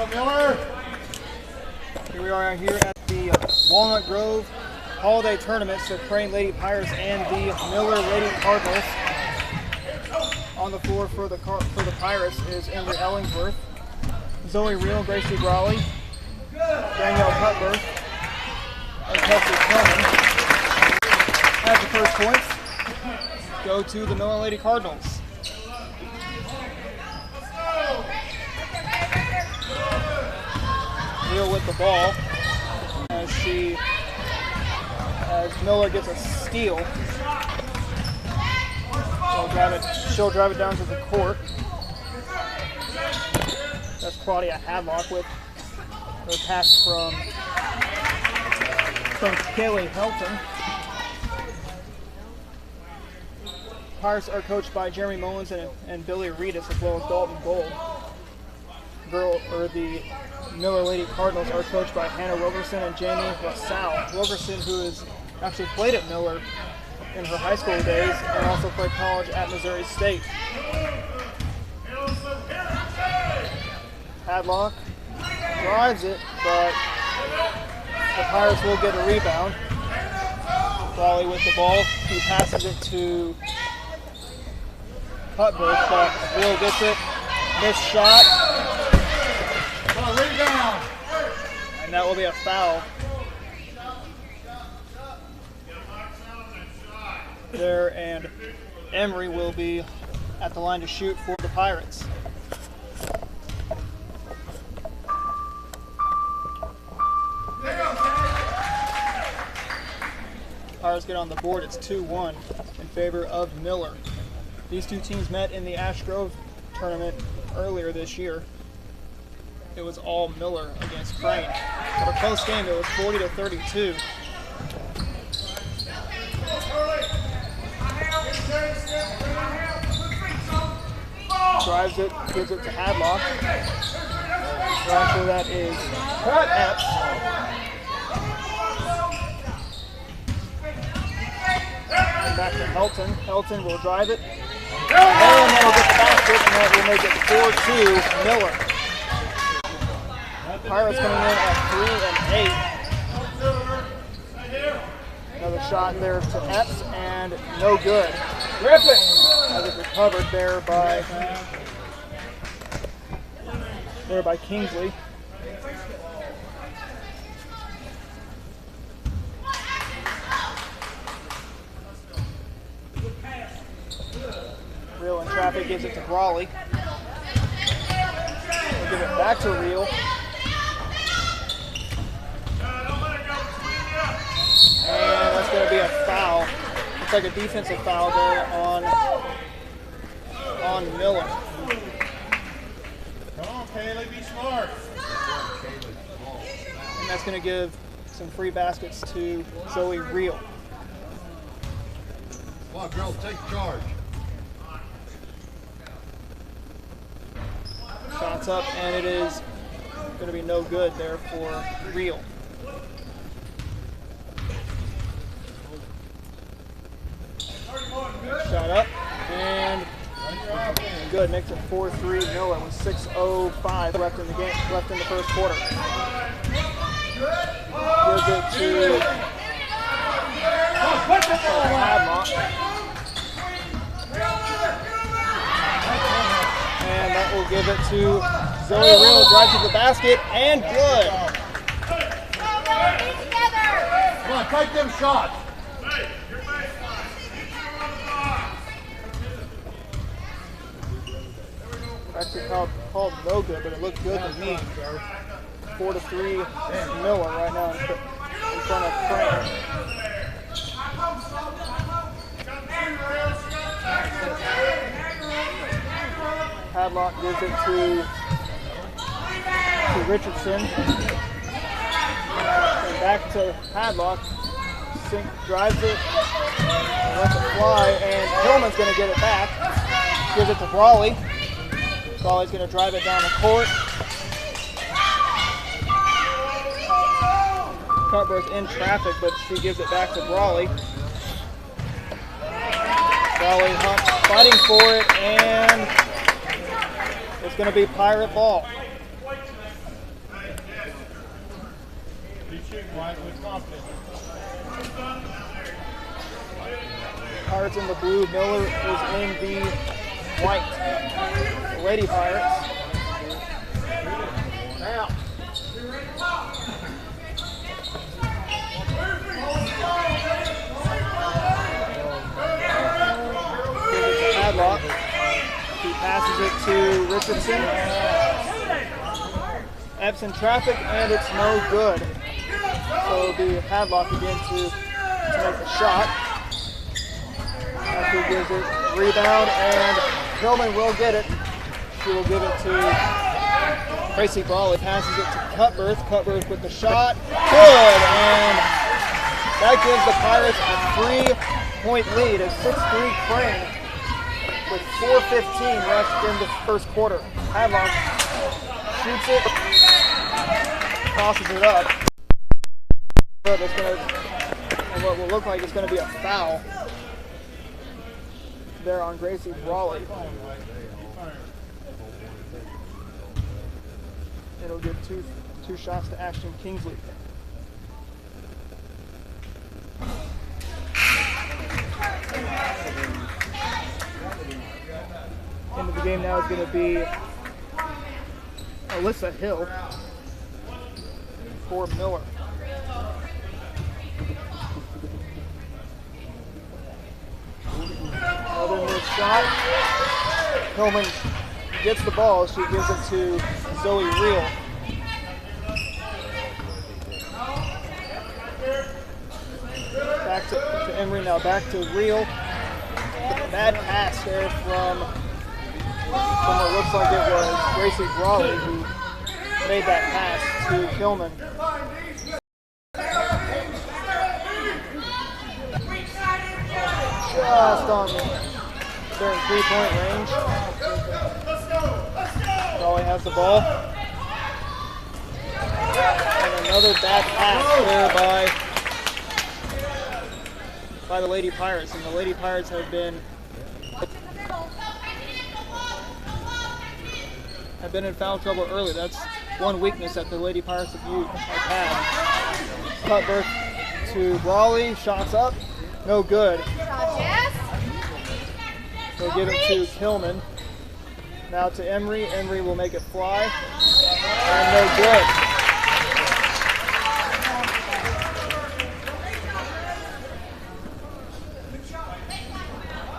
Miller. Here we are here at the Walnut Grove Holiday Tournament. So Crane Lady Pirates and the Miller Lady Cardinals. On the floor for the Pirates is Emily Ellingsworth, Zoe Reel, Gracie Brawley, Danielle Cutler, and Kelsey Tillman. As the first points go to the Miller Lady Cardinals. Reel with the ball as Miller gets a steal. She'll drive it down to the court. That's Claudia Hadlock with her pass from Kaylee Helton. Pirates are coached by Jeremy Mullins and Billy Reedus, as well as Dalton Gold. The Miller Lady Cardinals are coached by Hannah Wilkerson and Jamie LaSalle. Wilkerson, who has actually played at Miller in her high school days and also played college at Missouri State. Hadlock drives it, but the Pirates will get a rebound. Brawley with the ball. He passes it to Cutbirth, but Will gets it. Missed shot. Rebound. And that will be a foul. There, and Emery will be at the line to shoot for the Pirates. Pirates get on the board. It's 2-1 in favor of Miller. These two teams met in the Ash Grove tournament earlier this year. It was all Miller against Crane. But a close game, it was 40-32. Drives it, gives it to Hadlock. Actually, that is Epps. And back to Helton. Helton will drive it. And then will get the basket, and that will make it 4-2 Miller. Pirates coming in at 3 and 8. Another shot there to Epps, and no good. Rip it! As it's recovered there by Kingsley. Reel in traffic, gives it to Brawley. We'll give it back to Reel. And that's going to be a foul. Looks like a defensive foul there on Miller. Come on, Kaylee, be smart. And that's going to give some free baskets to Zoe Reel. Come on, girls, take charge. Shots up, and it is going to be no good there for Reel. Shot up, and good. Makes it 4-3 Miller with 6:05 left in the game, left in the first quarter. Gives it to Hadlock. And that will give it to Zoe Reel. Drives to the basket, and good. Come on, take them shots. Actually called no good, but it looked good to me. 4-3 Miller right now in front of Crane. Hadlock gives it to Richardson. And back to Hadlock. Sink drives it, lets it fly, and Hillman's going to get it back. Gives it to Brawley. Brawley's going to drive it down the court. Cutbirth in traffic, but she gives it back to Brawley. Brawley fighting for it, and it's going to be Pirate ball. Be shooting wise with confidence. Pirates in the blue, Miller is in the white. The Lady Pirates. Now. Hadlock. He passes it to Richardson. Epps in traffic, and it's no good. So it'll be Hadlock again to make the shot. After he gives it rebound, and Hillman will get it. She will give it to Tracy Brawley. Passes it to Cutbirth. Cutbirth with the shot. Good, and that gives the Pirates a 3-point lead. A 6-3 Crane with 4:15 left in the first quarter. Hadlock shoots it, tosses it up. But it's going to, and what will look like it's going to be a foul there on Gracie Brawley. It'll give two shots to Ashton Kingsley. End of the game now is going to be Alyssa Hill for Miller. Another missed shot. Hillman gets the ball. She gives it to Zoe Reel. Back to Emery now. Back to Reel. Bad pass there from what looks like it was Gracie Brawley who made that pass to Hillman. Just on they're in 3-point range. Brawley has the ball. And another bad pass there by the Lady Pirates. And the Lady Pirates have been in foul trouble early. That's one weakness that the Lady Pirates have had. Cutbirth to Brawley. Shots up. No good. They'll give it to Hillman. Now to Emery. Emery will make it fly. And no good.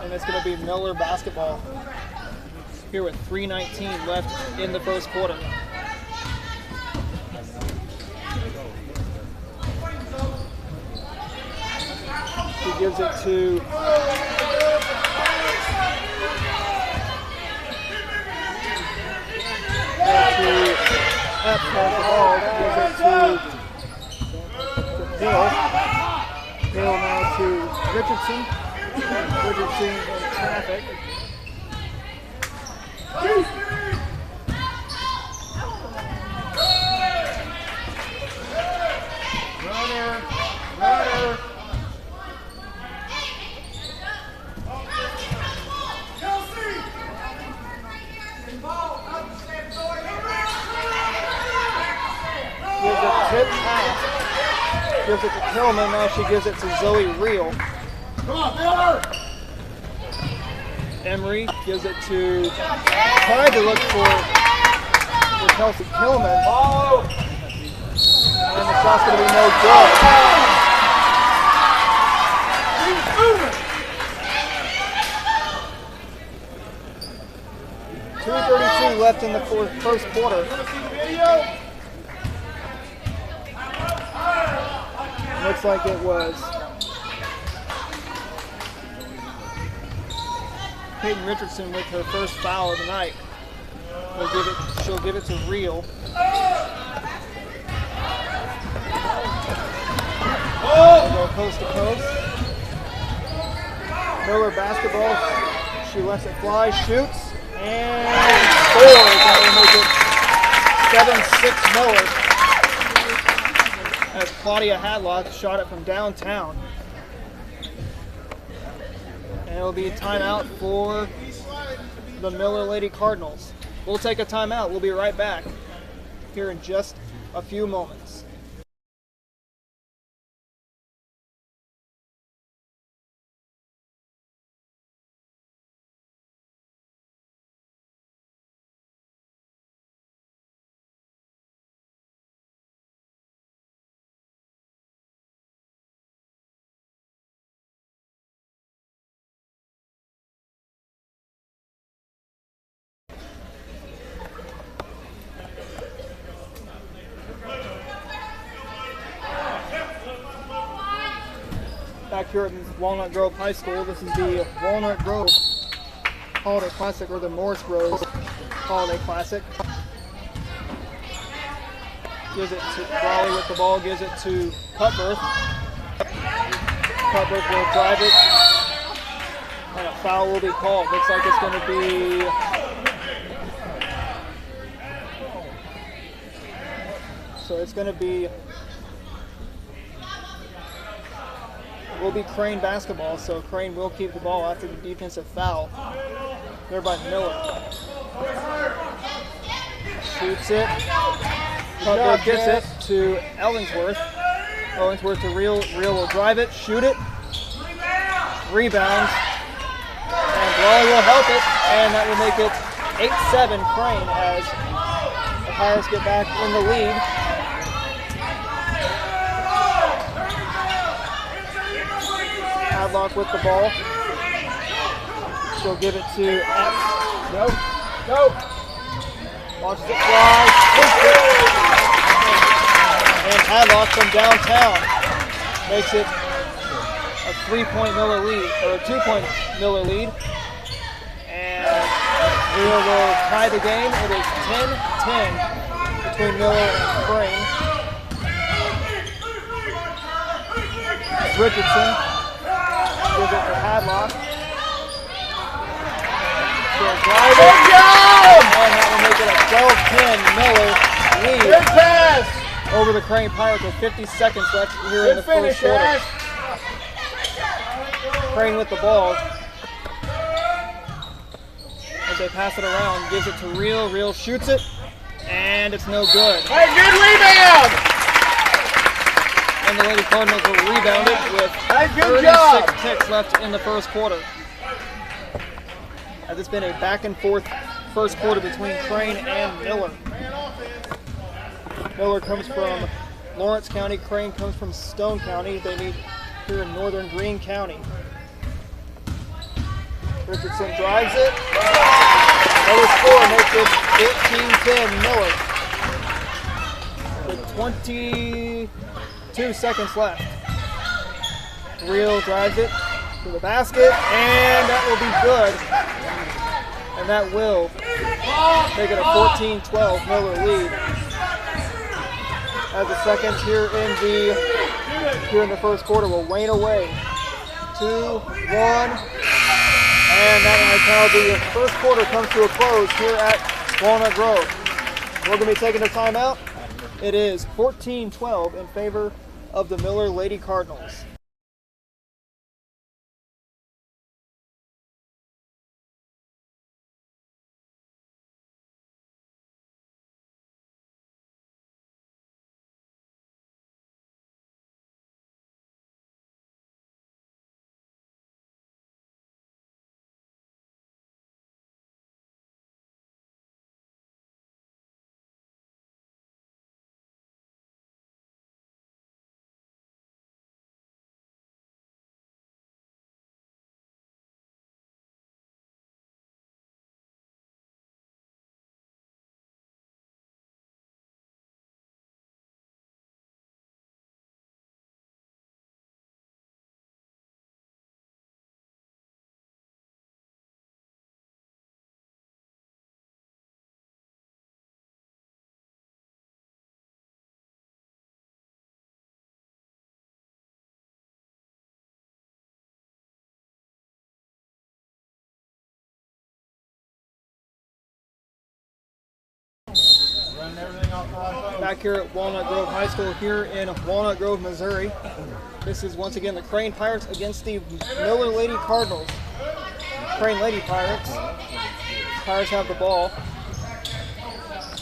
And it's going to be Miller basketball here with 3:19 left in the first quarter. She gives it to Epps has the ball, gives it to Hill. Hill now to Richardson. Richardson in traffic. Runner. Gives it tip pass. Gives it to Tillman. Now she gives it to Zoe Reel. Come on, Miller! Emery gives it to, tried to look for Kelsey Tillman. And the shot's going to be no good. 2:32 left in the first quarter. Looks like it was Peyton Richardson with her first foul of the night. She'll give it to Reel. They'll go coast to coast. Miller basketball. She lets it fly, shoots, and scores. That will make it 7-6 Miller. As Claudia Hadlock shot it from downtown. And it'll be a timeout for the Miller Lady Cardinals. We'll take a timeout. We'll be right back here in just a few moments. Back here at Walnut Grove High School, this is the Walnut Grove Holiday Classic, or the Morris Grove Holiday Classic. Gives it to Raleigh with the ball, gives it to Cutbirth. Cutbirth will drive it, and a foul will be called. Looks like it's going to be will be Crane basketball, so Crane will keep the ball after the defensive foul. There by Miller. Shoots it. Cutbirth gets it to Ellingsworth. Ellingsworth to Real will drive it, shoot it. Rebounds. And Raleigh will help it, and that will make it 8-7 Crane as the Pirates get back in the lead. Hadlock with the ball. She'll give it to F. Go. Watches it fly. And Hadlock from downtown makes it a 3-point Miller lead, or a 2-point Miller lead. And Real will tie the game. It is 10-10 between Miller and Crane. Richardson gives it to Hadlock. She'll drive it. And that will make it a 12-10 Miller lead. Good pass. Over the Crane Pirates with 50 seconds left here in the first quarter. Crane with the ball. As they pass it around, gives it to Real. Real shoots it, and it's no good. Hey, good rebound! And the Lady Cardinals will rebound it with good 36 job. ticks left in the first quarter. As it's been a back and forth first quarter between Crane and Miller. Miller comes from Lawrence County, Crane comes from Stone County. They meet here in northern Greene County. Richardson drives it. Another score makes it 14-10 Miller. With 22 seconds left. Real drives it to the basket, and that will be good. And that will make it a 14-12 Miller lead. As the seconds here in the first quarter will wane away. 2, 1, and that is how the first quarter comes to a close here at Walnut Grove. We're going to be taking a timeout. It is 14-12 in favor of the Miller Lady Cardinals. Back here at Walnut Grove High School here in Walnut Grove, Missouri. This is once again the Crane Pirates against the Miller Lady Cardinals. Crane Lady Pirates. Pirates have the ball.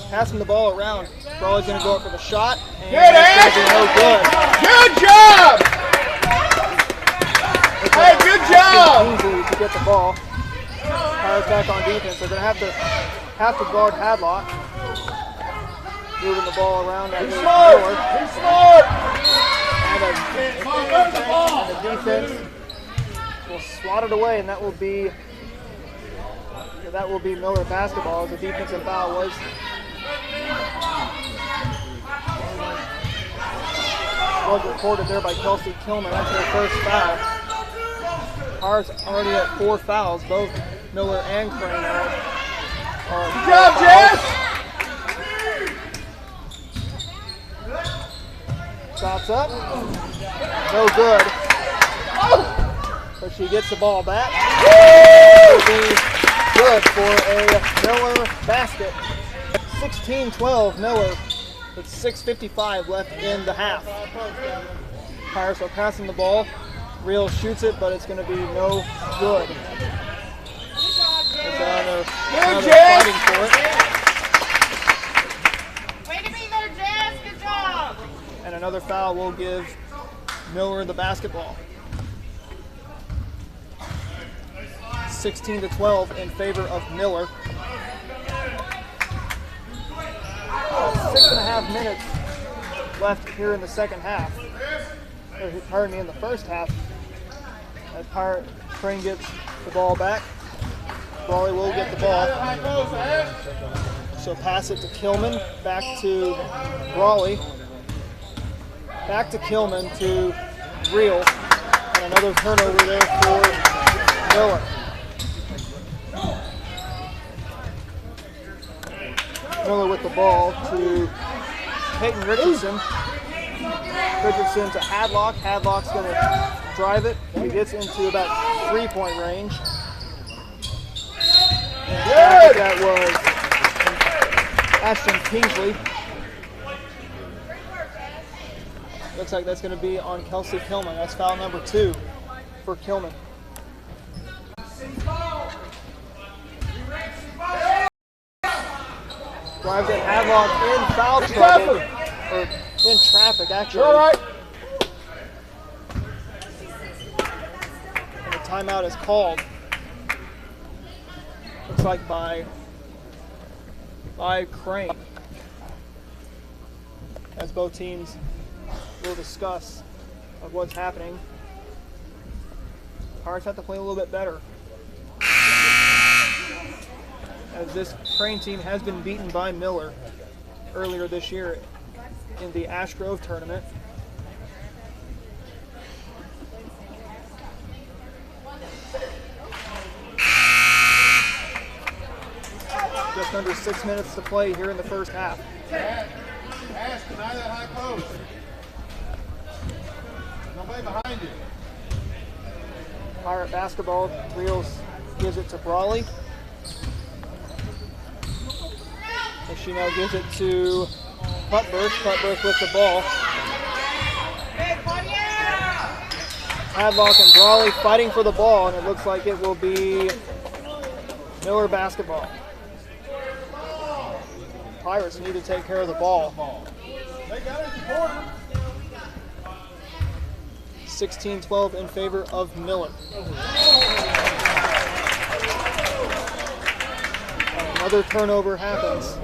Passing the ball around. Raleigh's going to go up for the shot. And it's going to be no good. Good job! Hey, good job! Easily to get the ball. Pirates back on defense. They're going to have to guard Hadlock. Moving the ball around at He's smart! And the defense will swat it away, and that will be Miller basketball as the defensive foul was. was recorded there by Kelsey Kilman. That's her first foul. Pirates already at 4 fouls. Both Miller and Crane are. Good job, Jess! Shots up. No good. But she gets the ball back. It'll be good for a Miller basket. 16-12 Miller with 6:55 left in the half. Pirates are passing the ball. Real shoots it, but it's going to be no good. They're fighting for it. Way to be there, Jess. Good job. And another foul will give Miller the basketball. 16-12 in favor of Miller. 6.5 minutes left here in the second half. Pardon me, in the first half. As Crane gets the ball back, Brawley will get the ball. So pass it to Kilman, back to Brawley, back to Kilman to Reel, and another turnover there for Miller. Miller with the ball to Peyton Richardson. Richardson to Hadlock. Hadlock's going to drive it. He gets into about 3-point range. And that was Ashton Kingsley. Looks like that's going to be on Kelsey Kilman. That's foul number 2 for Kilman. Drives it, Hadlock in foul trouble, or in traffic actually. All right. And the timeout is called. Looks like by Crane. As both teams will discuss of what's happening. Pirates have to play a little bit better, as this Crane team has been beaten by Miller earlier this year in the Ash Grove tournament. Just under 6 minutes to play here in the first half. Ash, deny that high post. Nobody behind you. Pirate basketball, Reels gives it to Brawley. And she now gives it to Putberth. Putberth with the ball. Hadlock and Brawley fighting for the ball, and it looks like it will be Miller basketball. Pirates need to take care of the ball. They got it in the corner. 16-12 in favor of Miller. And another turnover happens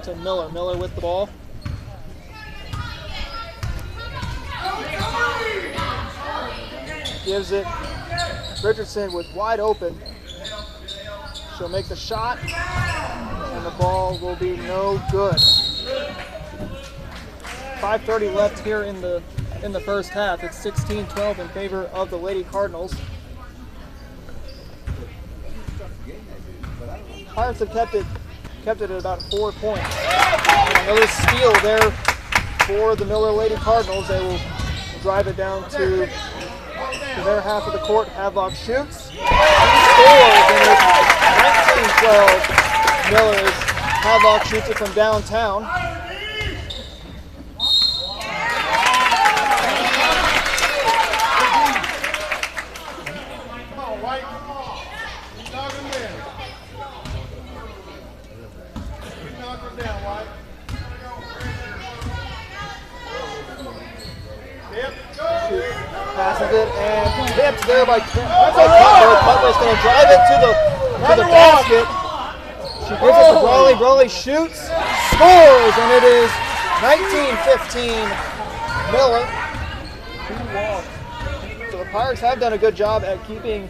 to Miller. Miller with the ball. Gives it. Richardson was wide open. She'll make the shot, and the ball will be no good. 5:30 left here in the first half. It's 16-12 in favor of the Lady Cardinals. Pirates have kept it at about 4 points. And another steal there for the Miller Lady Cardinals. They will drive it down to their half of the court. Hadlock shoots. He scores, and it's 19-12 Millers. Hadlock shoots it from downtown. Come on, White. Knock him in. Knock him down, White. Yep. Passes it and tipped there by Butler. Butler's going to drive it to the basket. She gives it to Brawley. Brawley shoots, scores, and it is 19-15 Miller. So the Pirates have done a good job at keeping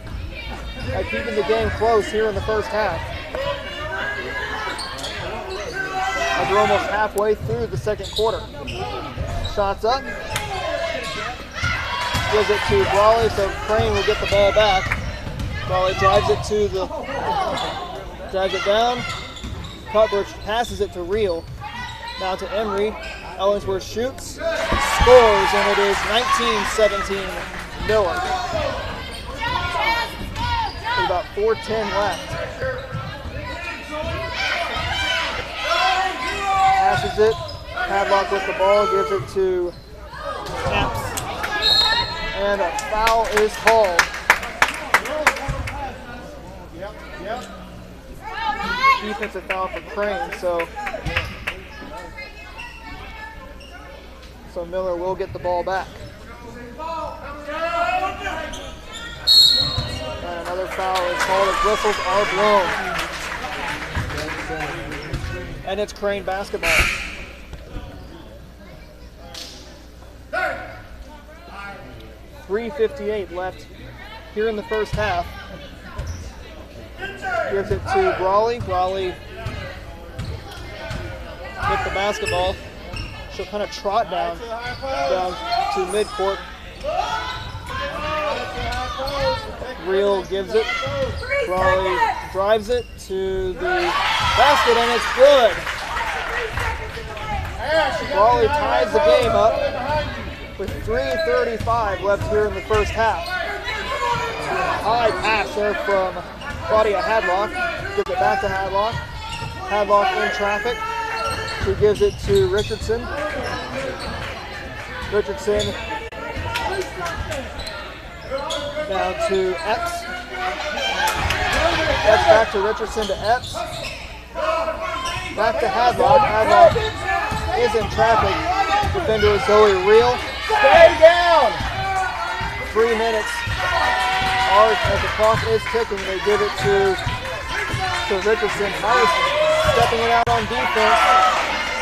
the game close here in the first half. As We're almost halfway through the second quarter. Shots up. Gives it to Brawley, so Crane will get the ball back. Brawley drives it down. Cutbridge passes it to Reel. Now to Emery. Ellingsworth shoots, scores, and it is 19-17 Miller. With about 4:10 left. Passes it. Hadlock with the ball, gives it to Epps. And a foul is called. Yep. Defensive foul for Crane, so Miller will get the ball back. And another foul is called as whistles are blown. And it's Crane basketball. .358 left here in the first half. Gives it to Brawley. Brawley with the basketball. She'll kind of trot down to midcourt. Reel gives it. Brawley drives it to the basket, and it's good. Brawley ties the game up with 3:35 left here in the first half. High pass there from Claudia Hadlock. Gives it back to Hadlock. Hadlock in traffic. She gives it to Richardson. Richardson down to Epps. Epps back to Richardson to Epps. Back to Hadlock. Hadlock is in traffic. Defender is Zoe Reel. Stay down! 3 minutes. As the clock is ticking, they give it to Richardson. Nice stepping it out on defense.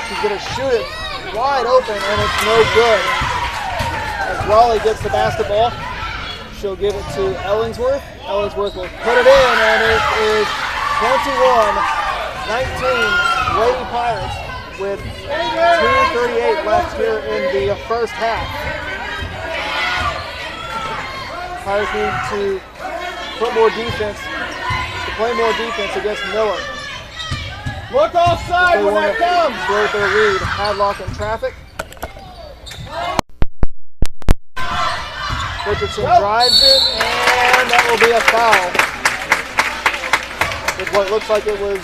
She's going to shoot it wide open, and it's no good. As Raleigh gets the basketball, she'll give it to Ellingsworth. Ellingsworth will put it in, and it is 21-19 Lady Pirates with 2:38 left here in the first half. Pirates need to put more defense, to play more defense against Miller. Look offside when that comes. Blow their lead. Hadlock in traffic. Richardson drives it, and that will be a foul. With what looks like it was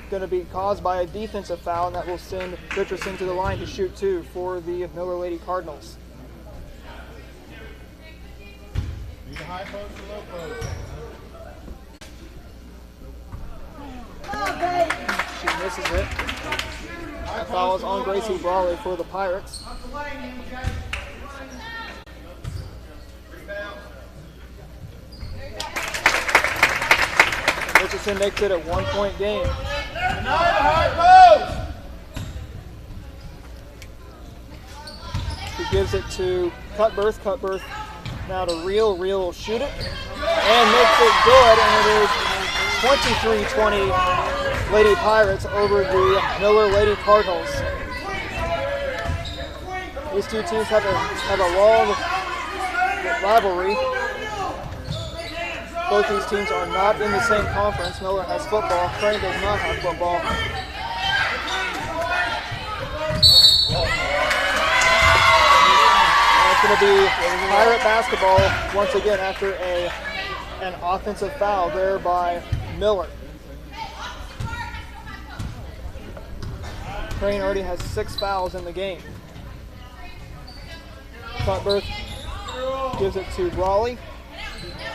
going to be caused by a defensive foul, and that will send Richardson to the line to shoot 2 for the Miller Lady Cardinals. Need a high post or low post. She misses it. That foul is on Gracie Brawley for the Pirates. Richardson makes it a 1-point game. She gives it to Cutbirth. Cutbirth now to Reel. Reel will shoot it and makes it good, and it is 23-20 Lady Pirates over the Miller Lady Cardinals. These two teams have a long rivalry. Both these teams are not in the same conference. Miller has football. Crane does not have football. And it's going to be Pirate basketball once again after an offensive foul there by Miller. Crane already has 6 fouls in the game. Cutbirth gives it to Brawley.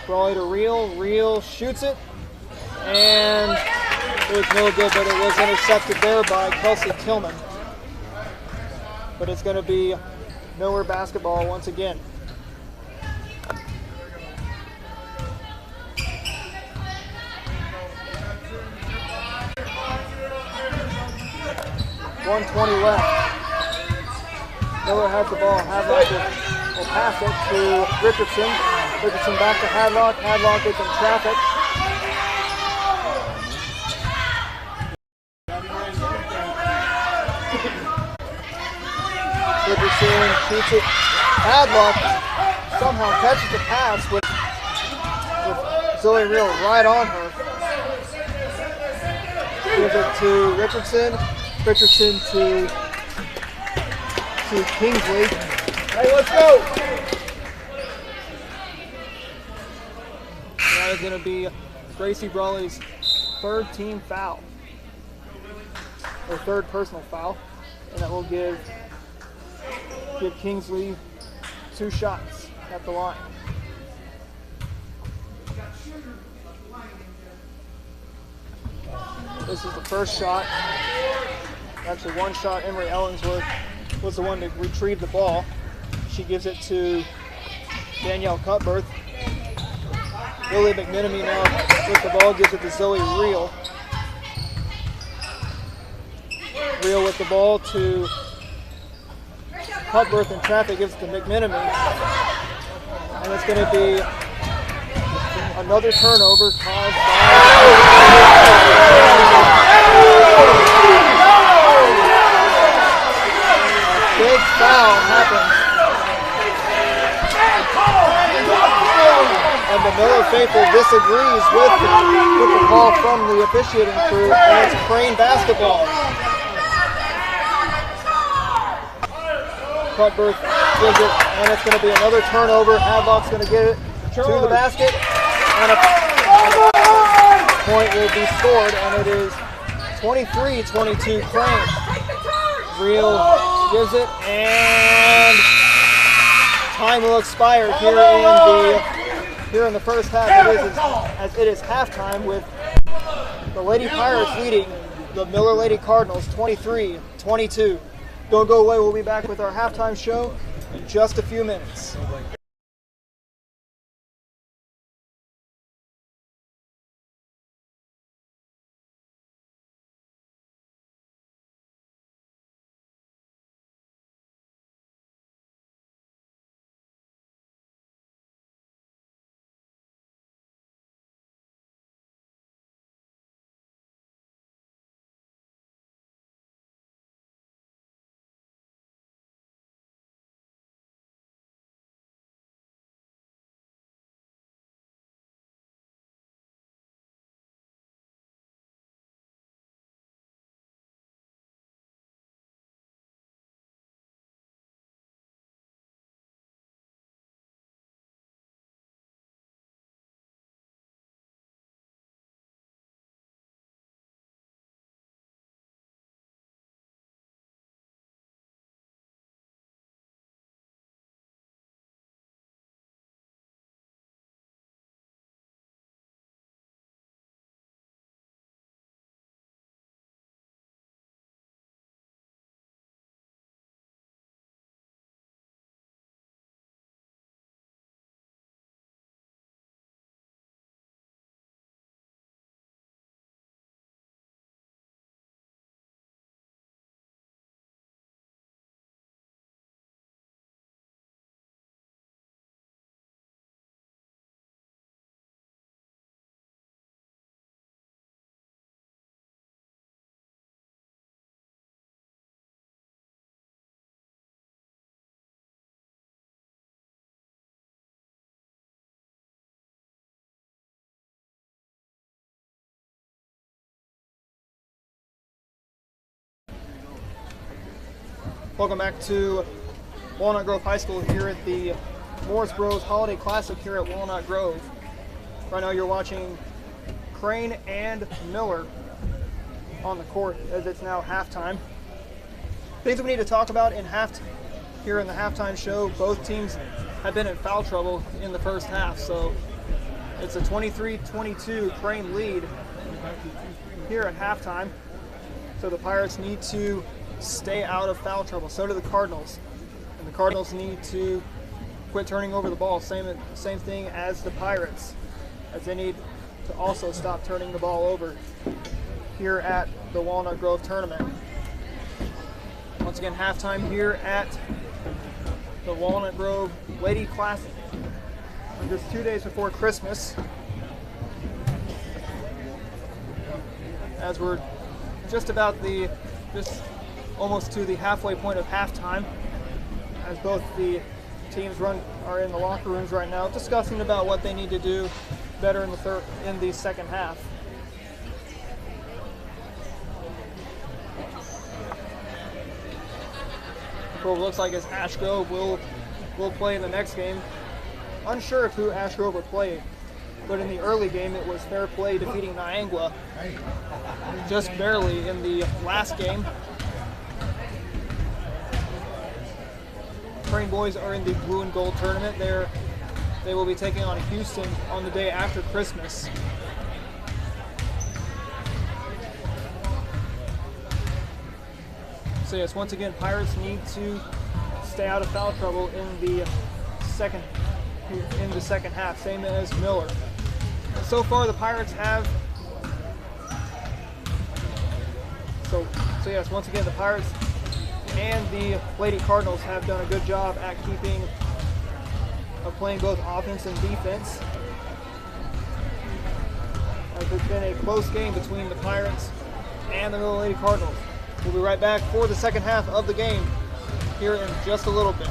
Brawley to Reel. Reel shoots it, and it was no good, but it was intercepted there by Kelsey Tillman. But it's going to be Miller basketball once again. .120 left. Miller has the ball. Hadlock will pass it to Richardson. Richardson back to Hadlock. Hadlock is in traffic. Richardson shoots it. Hadlock somehow catches the pass with Zoe Real right on her. Gives it to Richardson. Richardson to Kingsley. Hey, let's go! That is going to be Gracie Brawley's third team foul, or third personal foul, and that will give Kingsley 2 shots at the line. This is the first shot. Actually, one shot. Emery Ellingsworth was the one to retrieve the ball. She gives it to Danielle Cutbirth. Lily McMenemy now with the ball, gives it to Zoe Reel. Reel with the ball to Cutbirth in traffic, gives it to McMenemy. And it's going to be another turnover caused by a big foul happens. And the Miller faithful disagrees with the call from the officiating crew, and it's Crane basketball. Cutbirth gives it, and it's going to be another turnover. Hadlock's going to get it to the basket, and a point will be scored, and it is 23-22 Crane. Real gives it, and time will expire here in the first half. As it is halftime, with the Lady Pirates leading the Miller Lady Cardinals 23-22. Don't go away. We'll be back with our halftime show in just a few minutes. Welcome back to Walnut Grove High School here at the Morris Bros Holiday Classic here at Walnut Grove. Right now you're watching Crane and Miller on the court as it's now halftime. Things that we need to talk about here in the halftime show. Both teams have been in foul trouble in the first half, so it's a 23-22 Crane lead here at halftime. So the Pirates need to stay out of foul trouble. So do the Cardinals. And the Cardinals need to quit turning over the ball. Same thing as the Pirates, as they need to also stop turning the ball over here at the Walnut Grove tournament. Once again, halftime here at the Walnut Grove Lady Classic. And just 2 days before Christmas, as we're just almost to the halfway point of halftime. as both the teams are in the locker rooms right now discussing about what they need to do better in the second half. What looks like is Ash Grove will play in the next game. Unsure of who Ash Grove would play, but in the early game it was Fair Play defeating Niangua just barely in the last game. Crane boys are in the blue and gold tournament. They will be taking on Houston on the day after Christmas. So yes, once again, Pirates need to stay out of foul trouble in the second half, same as Miller. So far, the Pirates have. So yes, once again, the Pirates and the Lady Cardinals have done a good job at playing both offense and defense. There's been a close game between the Pirates and the Miller Lady Cardinals. We'll be right back for the second half of the game here in just a little bit.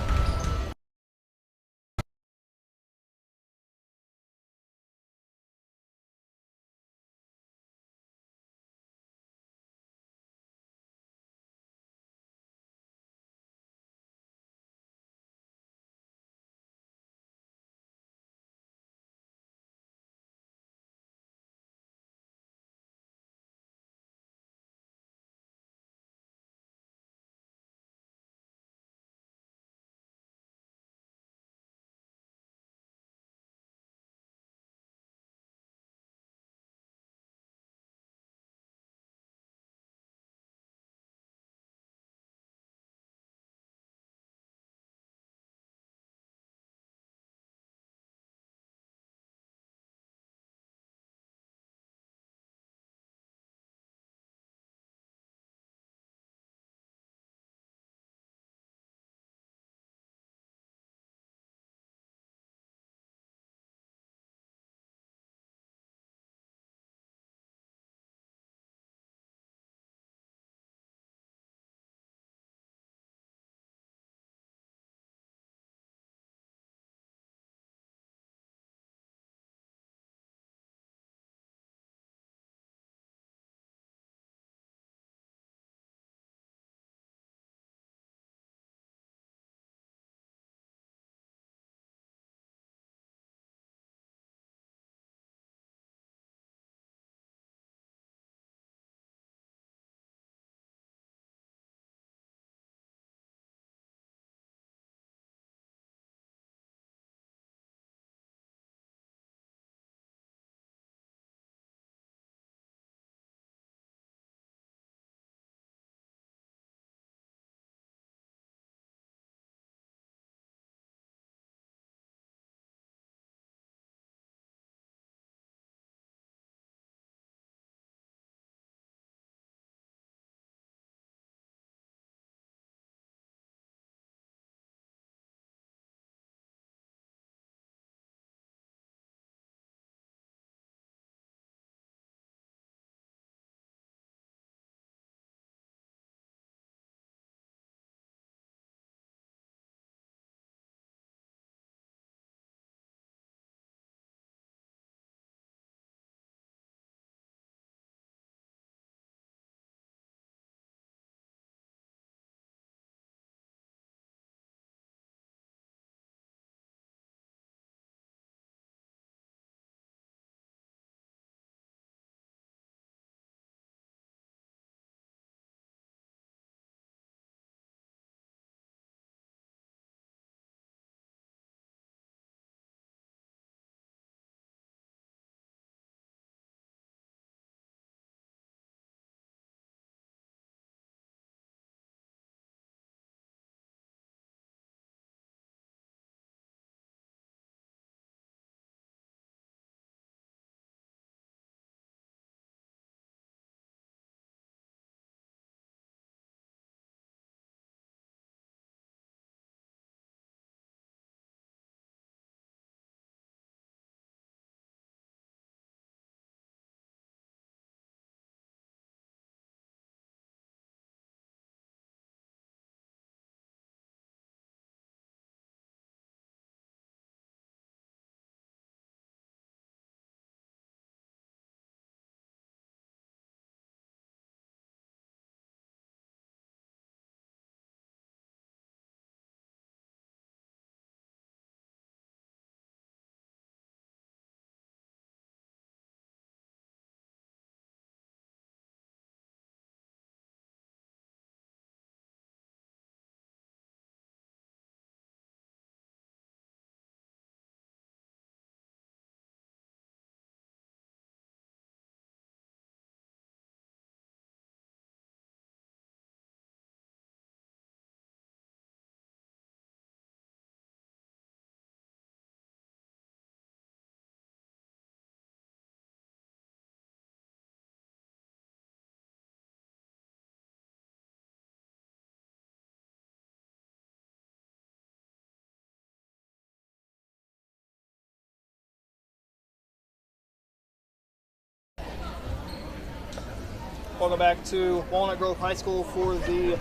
Welcome back to Walnut Grove High School for the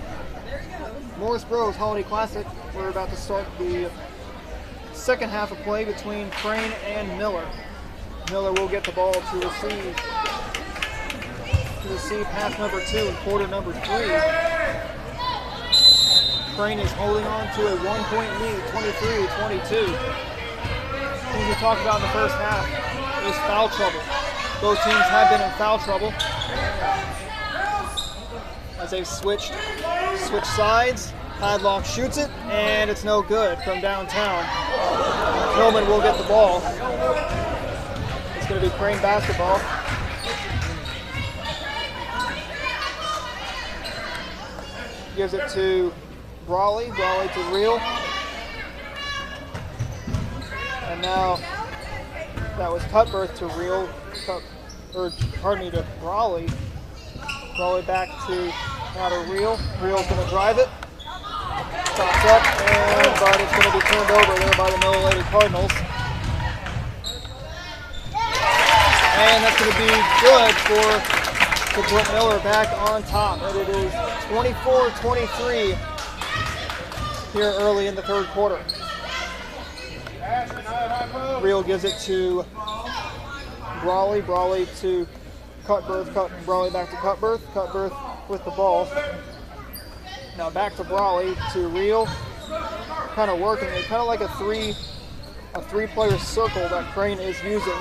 Morris Bros Holiday Classic. We're about to start the second half of play between Crane and Miller. Miller will get the ball to receive pass number 2 in quarter number 3. Crane is holding on to a 1-point lead, 23-22. Things we talked about in the first half is foul trouble. Both teams have been in foul trouble as they've switched sides. Padlock shoots it, and it's no good from downtown. Hillman will get the ball. It's going to be Crane basketball. Gives it to Brawley to Reel. And now that was Cutbirth to Reel, to Brawley. Brawley back to Reel. Reel's going to drive it. Stops up, but it's going to be turned over there by the Miller Lady Cardinals. And that's going to be good to put Miller back on top. And it is 24-23 here early in the third quarter. Reel gives it to Brawley to Cutbirth, Brawley back to Cutbirth with the ball. Now back to Brawley to Reel, kind of working it, kind of like a three-player circle that Crane is using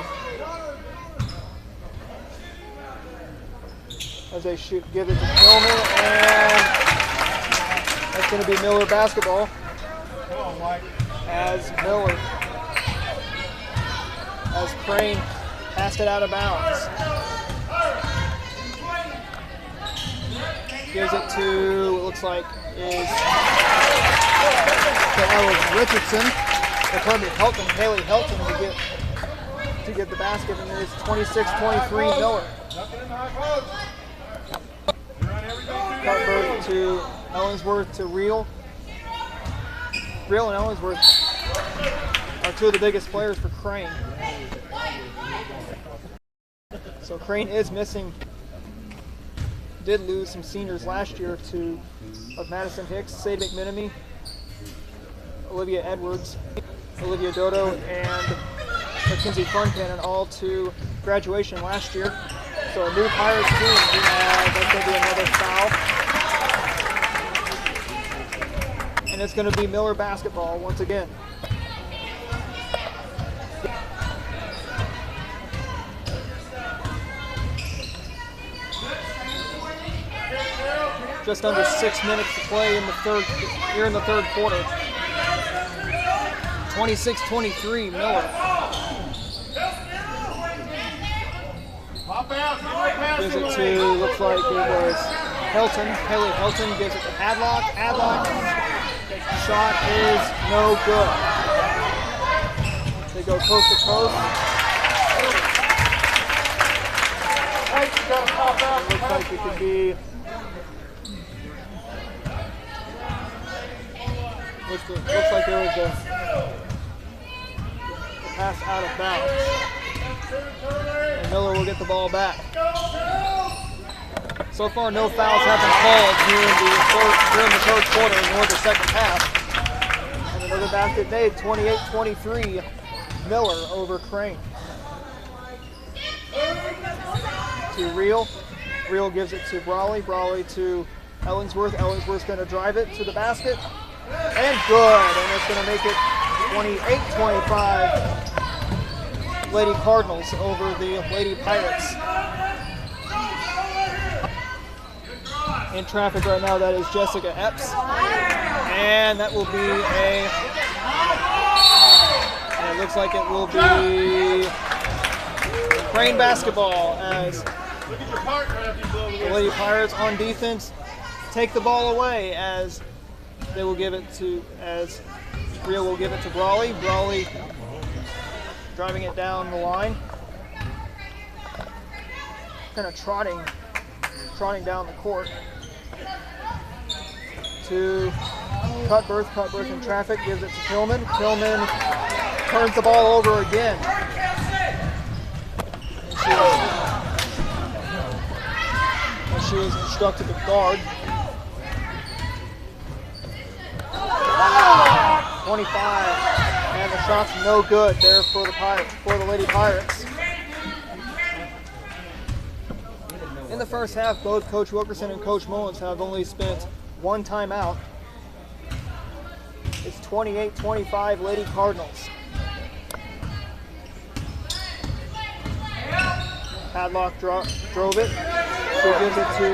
as they give it to Hillman, and that's going to be Miller basketball as Crane passed it out of bounds. Gives it to, it looks like, Richardson. Haley Helton to get the basket, and it's 26-23 Miller. Cutbirth to Ellensworth to Reel. Reel and Ellensworth are two of the biggest players for Crane. So Crane is missing. Did lose some seniors last year of Madison Hicks, Sadie McMenemy, Olivia Edwards, Olivia Dodo, and Mackenzie Funcannon, all to graduation last year. So a new Pirates team, that's going to be another foul. And it's going to be Miller basketball once again. Just under 6 minutes to play in the third quarter. 26-23 Miller. Gives it to, looks like it was Helton. Haley Helton gives it to Hadlock. Hadlock, shot is no good. They go coast to coast. It looks like it could be. Looks like there was a pass out of bounds. And Miller will get the ball back. So far, no fouls have been called during the third quarter nor the second half. And another basket made, 28-23, Miller over Crane. To Reel. Reel gives it to Brawley. Brawley to Ellensworth. Ellensworth's going to drive it to the basket. And good, and it's going to make it 28-25 Lady Cardinals over the Lady Pirates. In traffic right now, that is Jessica Epps. And that will be and it looks like it will be Crane basketball as the Lady Pirates on defense take the ball away as they will give it to, as Reel will give it to Brawley. Brawley driving it down the line. Kind of trotting down the court. To Cutbirth. Cutbirth in traffic, gives it to Tillman. Tillman turns the ball over again. And she was instructed to guard. 25, and the shot's no good there for the Lady Pirates. In the first half, both Coach Wilkerson and Coach Mullins have only spent one timeout. It's 28-25 Lady Cardinals. Hadlock drove it. She gives it to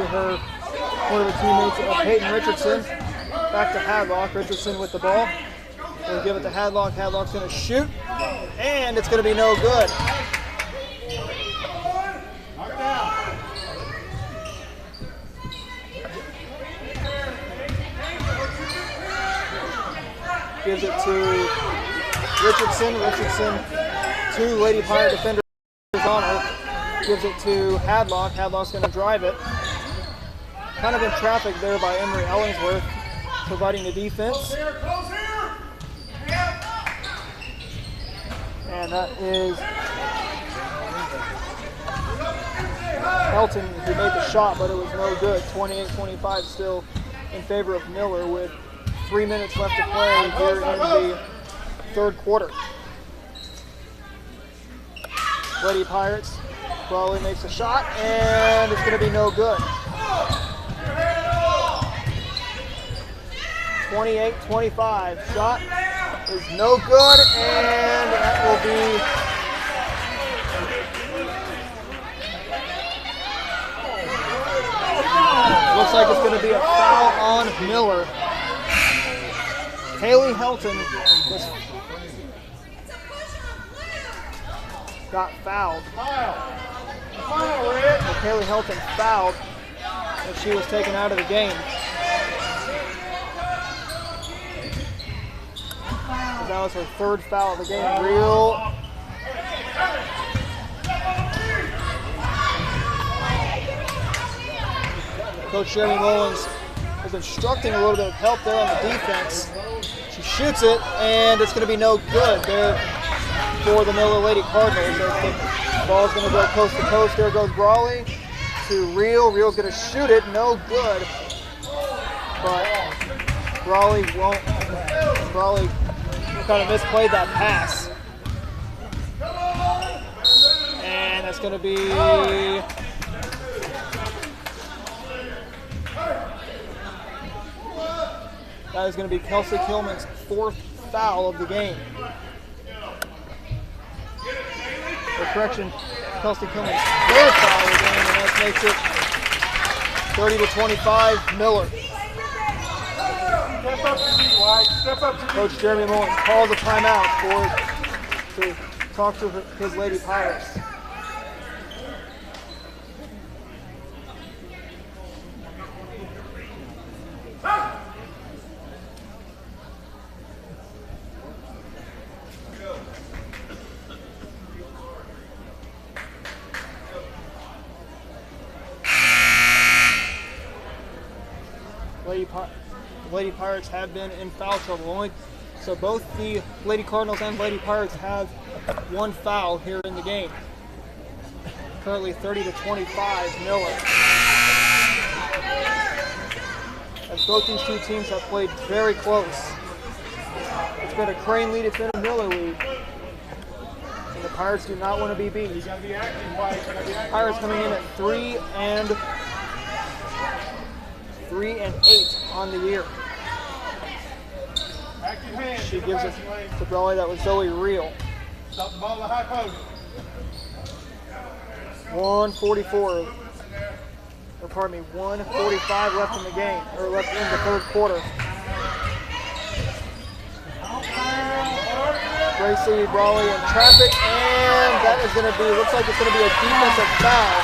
one of the teammates, Peyton Richardson. Back to Hadlock. Richardson with the ball. We'll give it to Hadlock. Hadlock's going to shoot, and it's going to be no good. Gives it to Richardson. Richardson, two Lady Pirate defenders on her. Gives it to Hadlock. Hadlock's going to drive it. Kind of in traffic there by Emery Ellingsworth, providing the defense. And that is Helton who made the shot, but it was no good. 28-25 still in favor of Miller with 3 minutes left to play here in the third quarter. Lady Pirates, Brawley makes a shot, and it's going to be no good. 28-25, shot is no good, and that will be looks like it's going to be a foul on Miller. Haley Helton got fouled. Haley Helton fouled, and she was taken out of the game. That was her third foul of the game. Coach Jeremy Mullins is instructing a little bit of help there on the defense. She shoots it, and it's going to be no good there for the Miller Lady Cardinals. The ball's going to go coast to coast. There goes Brawley to Reel. Reel's going to shoot it. No good. But Brawley won't. Brawley kind of misplayed that pass. And that's going to be that is going to be Kelsey Kilman's fourth foul of the game. Or correction, Kelsey Kilman's third foul of the game, and that makes it 30-25 Miller. Step up to Coach Jeremy Mullins calls a timeout to talk to his Lady Pirates. Lady Pirates have been in foul trouble. So both the Lady Cardinals and Lady Pirates have one foul here in the game. Currently 30-25 Miller. As both these two teams have played very close. It's been a Crane lead, it's been a Miller lead. And the Pirates do not want to be beat. Pirates coming in at 3-8 on the year. She gives it to Brawley. That was Zoe Reel. Stop the ball in the high post. 1:45 left in the game, or left in the third quarter. Gracie Brawley in traffic, and that is going to be, looks like it's going to be a defensive foul.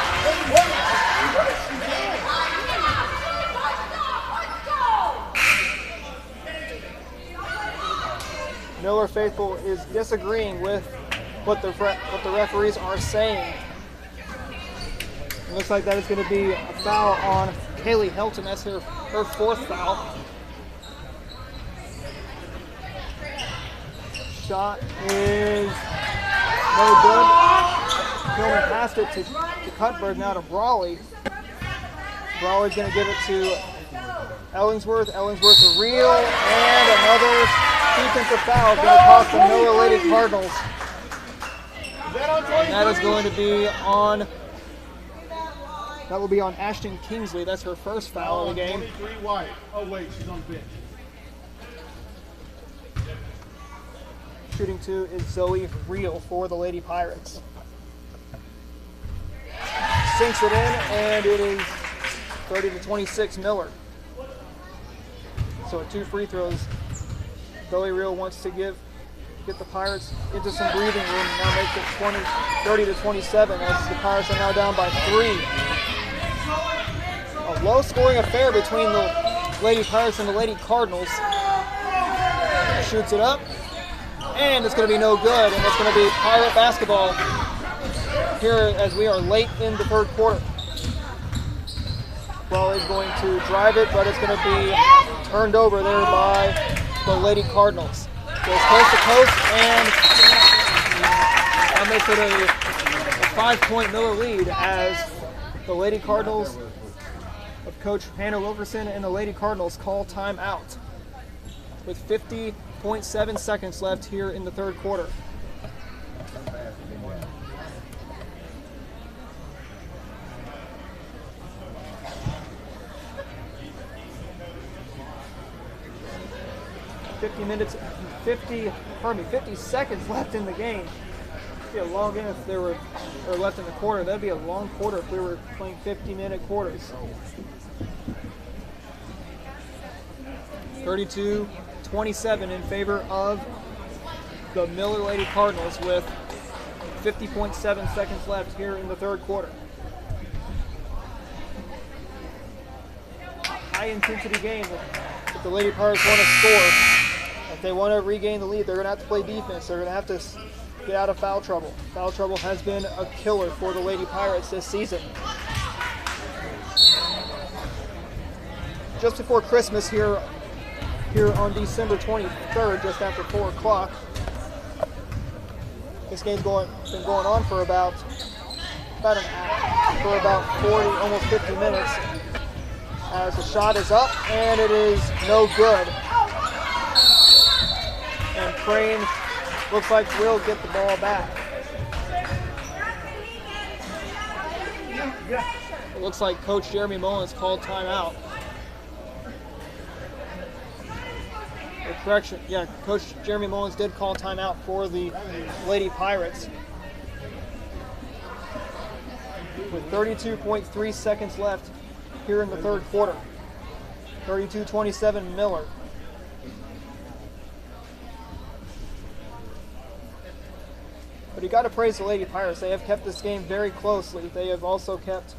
Miller faithful is disagreeing with what the referees are saying. It looks like that is going to be a foul on Kaylee Helton. That's her fourth foul. Shot is no good. Gilman passed it to Cuthbert, now to Brawley. Brawley's going to give it to Ellingsworth. Ellingsworth a reel, and another defensive foul is going to cost the Miller Lady Cardinals. And that is going to be on. That will be on Ashton Kingsley. That's her first foul of the game. 23 White. Oh wait, she's on the bench. Shooting 2 is Zoe Reel for the Lady Pirates. Sinks it in, and it is 30-26 Miller. So at 2 free throws, Zoe Reel wants to get the Pirates into some breathing room. Now makes it 30-27 as the Pirates are now down by 3. A low-scoring affair between the Lady Pirates and the Lady Cardinals. Shoots it up, and it's going to be no good, and it's going to be Pirate basketball here as we are late in the third quarter. Brawley's going to drive it, but it's going to be turned over there by the Lady Cardinals. Goes coast to coast, and that makes it a 5-point Miller lead as the Lady Cardinals of Coach Hannah Wilkerson and the Lady Cardinals call timeout with 50.7 seconds left here in the third quarter. $50 seconds left in the game. It'd be a long game if there were, or left in the quarter. That'd be a long quarter if we were playing 50-minute quarters. 32-27 in favor of the Miller Lady Cardinals with 50.7 seconds left here in the third quarter. A high-intensity game if the Lady Pirates want to score. If they want to regain the lead, they're going to have to play defense. They're going to have to get out of foul trouble. Foul trouble has been a killer for the Lady Pirates this season. Just before Christmas here on December 23rd, just after 4 o'clock. This game's been going on for about 40, almost 50 minutes. As the shot is up, and it is no good. And Crane looks like will get the ball back. It looks like Coach Jeremy Mullins called timeout. Correction, yeah, Coach Jeremy Mullins did call timeout for the Lady Pirates. With 32.3 seconds left here in the third quarter. 32-27 Miller. But you got to praise the Lady Pirates. They have kept this game very closely. They have also kept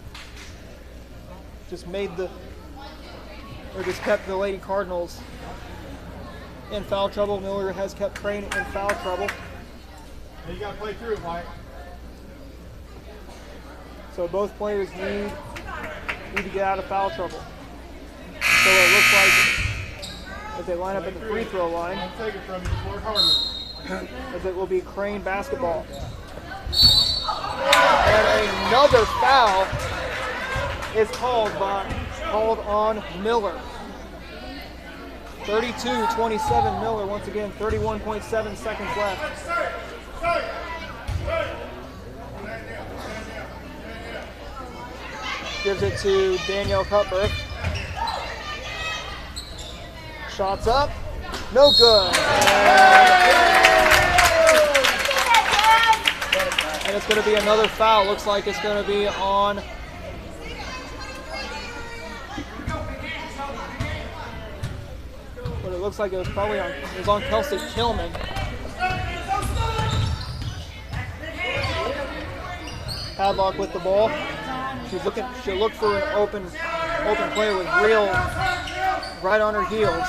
kept the Lady Cardinals in foul trouble. Miller has kept Crane in foul trouble. And you got to play through it, Mike. So both players need to get out of foul trouble. So it looks like as they line up at the free throw line, I'll take it from you. Just work harder. as it will be Crane basketball. And another foul is called on Miller. 32-27 Miller, once again, 31.7 seconds left. Gives it to Danielle Cutbirth. Shots up, no good. And it's going to be another foul. Looks like it's going to be on but it looks like it was probably on Kelsey Tillman. Hadlock with the ball. She'll look for an open player with Real right on her heels.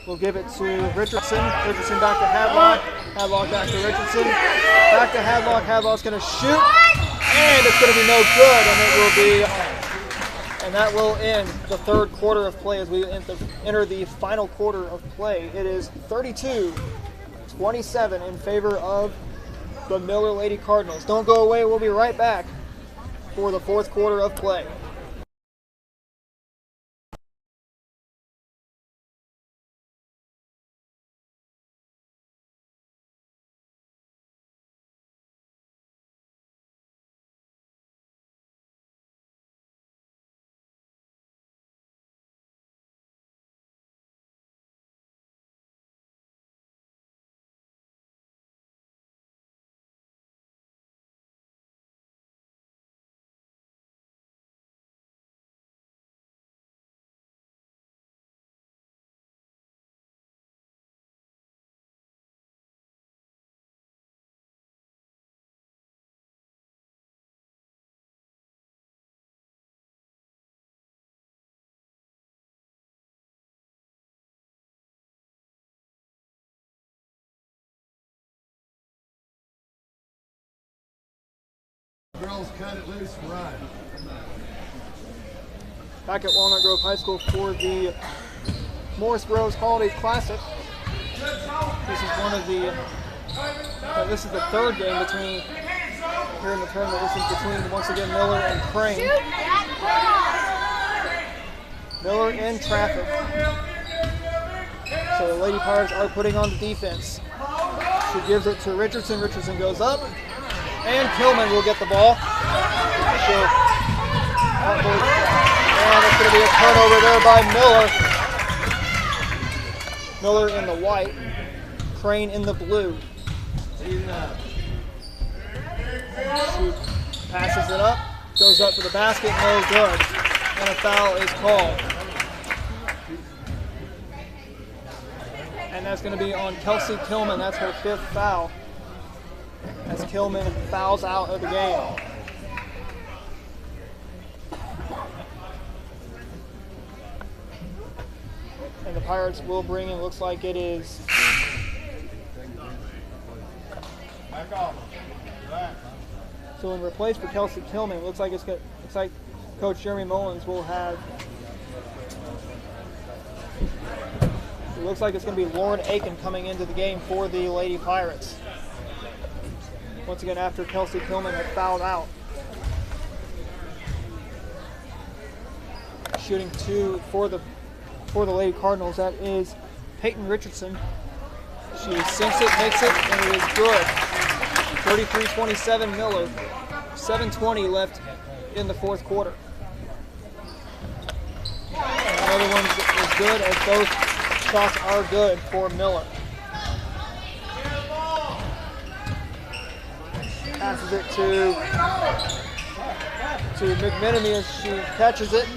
We'll give it to Richardson. Richardson back to Hadlock. Hadlock back to Richardson. Back to Hadlock. Hadlock's going to shoot, and it's going to be no good, and that will end the third quarter of play as we enter the final quarter of play. It is 32-27 in favor of the Miller Lady Cardinals. Don't go away. We'll be right back for the fourth quarter of play. Girls cut it loose and run. Back at Walnut Grove High School for the Morris Bros Holiday Classic. This is one of the, this is the third game between, here in the tournament, this is between, once again, Miller and Crane. Miller in traffic. So the Lady Pirates are putting on the defense. She gives it to Richardson. Richardson goes up. And Kilman will get the ball. And it's going to be a turnover there by Miller. Miller in the white. Crane in the blue. She passes it up. Goes up to the basket. No good. And a foul is called. And that's going to be on Kelsey Kilman. That's her 5th foul. As Kilman fouls out of the game. And the Pirates will bring in, looks like it is. Back off. So in replace for Kelsey Kilman, looks like Coach Jeremy Mullins will have. It looks like it's going to be Lauren Aiken coming into the game for the Lady Pirates. Once again, after Kelsey Kilman had fouled out. Shooting 2 for the Lady Cardinals, that is Peyton Richardson. She sinks it, makes it, and it is good. 33-27 Miller. 7:20 left in the 4th quarter. Another one is good, as both shots are good for Miller. Passes it to McMenemy as she catches it.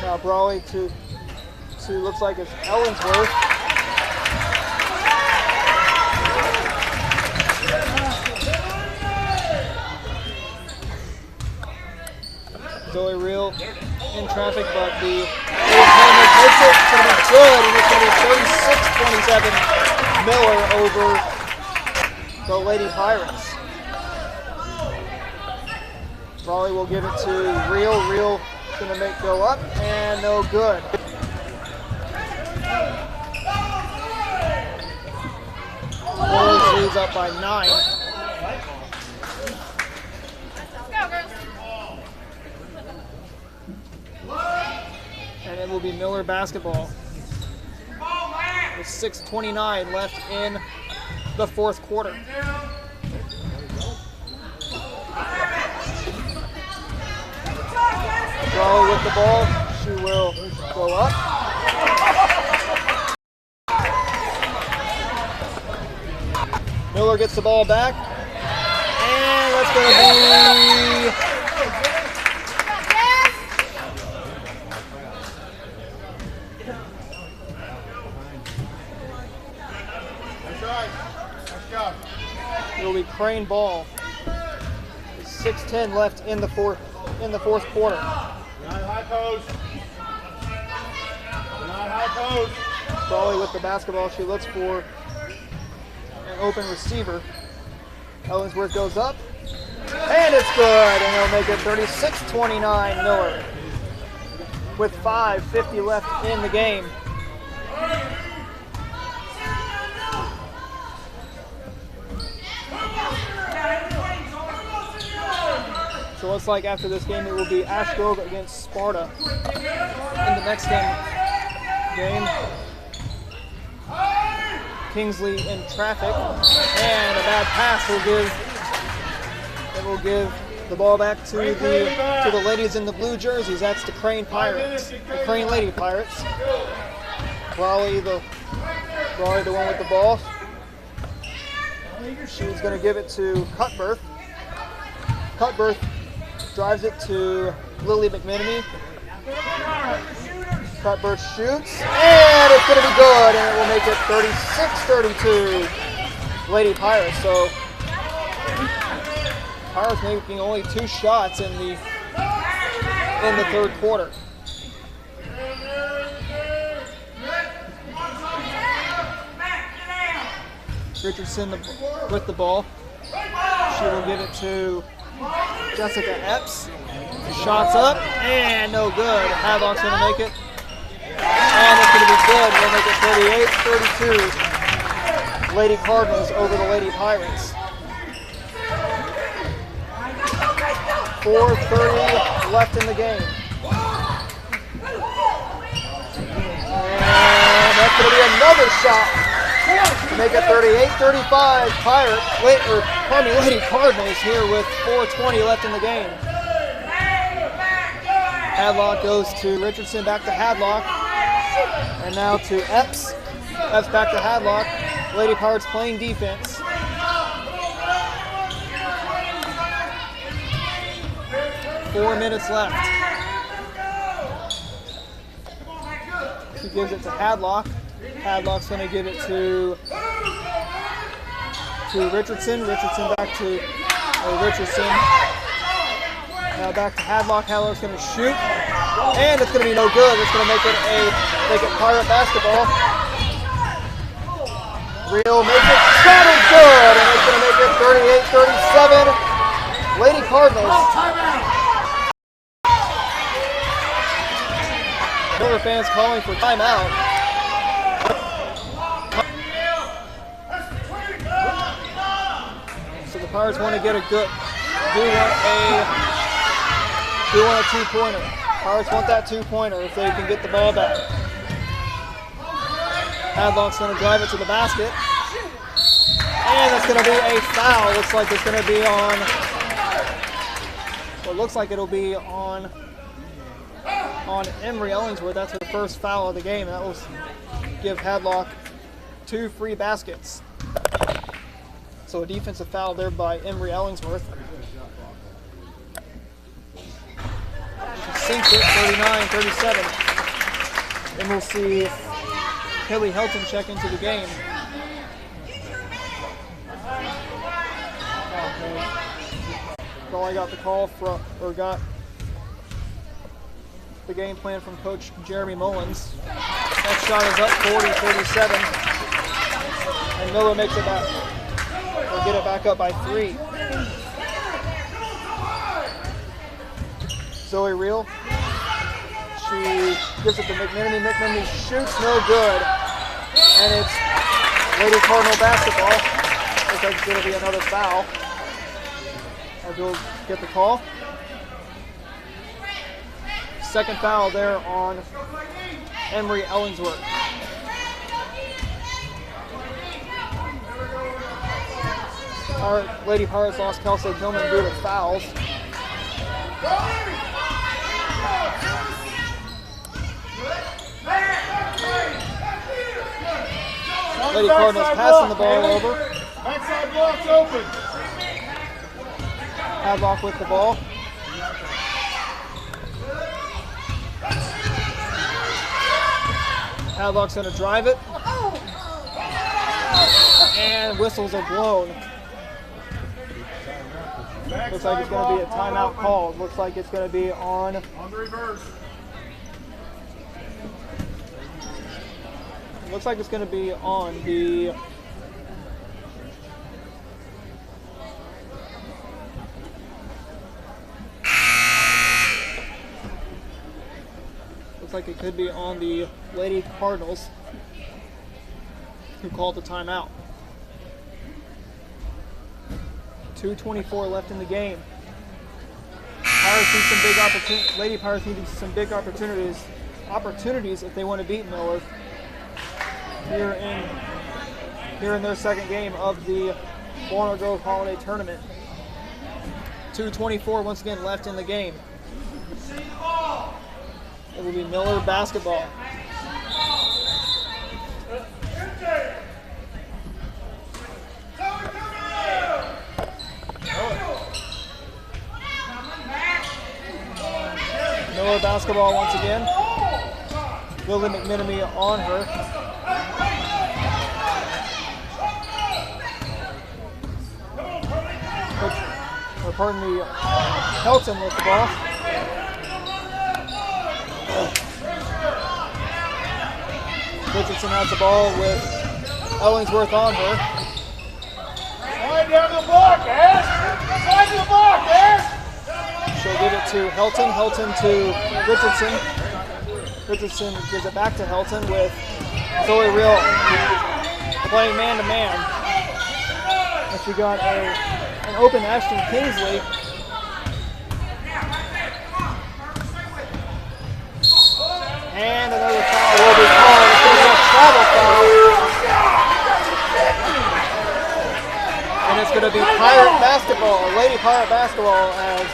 Now Brawley to looks like it's Ellensworth. Zoe Reel in traffic, but the Hammer takes it. It's going to be good, and it's going to be 36-27 Miller over the Lady Pirates. Brawley will give it to Reel. Reel going to make go up, and no good. Bulls leads up by 9. And it will be Miller basketball. With 6:29 left in the 4th quarter. Brawley with the ball. She will go up. Miller gets the ball back. And that's going to be... It will be Crane ball. 6:10 left in the 4th quarter. High post. High post. Brawley with the basketball. She looks for an open receiver. Ellensworth goes up. And it's good. And they'll make it 36-29 Miller. With 5:50 left in the game. So it looks like after this game it will be Ash Grove against Sparta in the next game. Kingsley in traffic, and a bad pass will give the ball back to the ladies in the blue jerseys. That's the Crane Pirates, the Crane Lady Pirates. Brawley the one with the ball. She's going to give it to Cutbirth. Cutbirth drives it to Lily McMenemy. Cutbirth shoots, and it's going to be good, and it will make it 36-32 Lady Pirates. So Pirates making only 2 shots in the 3rd quarter. Richardson with the ball. She will give it to Jessica Epps. Shots up and no good. Hadlock's going to make it. And it's going to be good. We'll make it 38-32. Lady Cardinals over the Lady Pirates. 4:30 left in the game. And that's going to be another shot to make it 38-35. Lady Cardinals here with 4:20 left in the game. Hadlock goes to Richardson, back to Hadlock. And now to Epps. Epps back to Hadlock. Lady Pirates playing defense. Four minutes left. She gives it to Hadlock. Hadlock's going to give it to Richardson. Richardson back to Richardson. Now back to Hadlock. Hadlock's going to shoot. And it's going to be no good. It's going to make it Pirate basketball. Real makes it. Shot is good. And it's going to make it 38-37. Lady Cardinals. Miller fans calling for timeout. So the Pirates want to get a good, do want a two-pointer. Pirates want that two-pointer if they can get the ball back. Hadlock's going to drive it to the basket. And that's going to be a foul. Looks like it's going to be on, well, it looks like it'll be on Emory Ellingsworth. That's her first foul of the game. That will give Hadlock 2 free baskets. So a defensive foul there by Emory Ellingsworth. Sinks it, 39-37. Then we'll see Hilly Helton check into the game. So I got the call from, or got the game plan from Coach Jeremy Mullins. Next shot is up 40-37. And Miller makes it back. They'll get it back up by 3. Zoe Reel. She gives it to McMenemy. McMenemy shoots, no good. And it's Lady Cardinal basketball. Looks like it's going to be another foul. As we'll get the call. Second foul there on Emory Ellingsworth. Our Lady Pirates lost Kelsey Gilman due to fouls. Lady Cardinals passing the ball over. Backside block's open. Hadlock with the ball. Hadlock's going to drive it. And whistles are blown. Looks like it's going to be a timeout call. Looks like it's going to be on the reverse. Looks like it's going to be on the like it could be on the Lady Cardinals, who called the timeout. 2:24 left in the game. Pirates need some big opportunities. Lady Pirates need some big opportunities if they want to beat Miller here in their second game of the Walnut Grove Holiday Tournament. 2:24 once again left in the game. It will be Miller basketball. Miller basketball once again. Lily McMenemy on her. Pardon me, Helton with the ball. Richardson has the ball with Ellingsworth on her. Slide down the block, Ash. Slide to the block, Ash! She'll give it to Helton. Helton to Richardson. Richardson gives it back to Helton with Zoe Real playing man-to-man. And she got an open Ashton Kingsley. And another foul will be called. It's going to be a travel foul. And it's going to be Pirate basketball, Lady Pirate basketball, as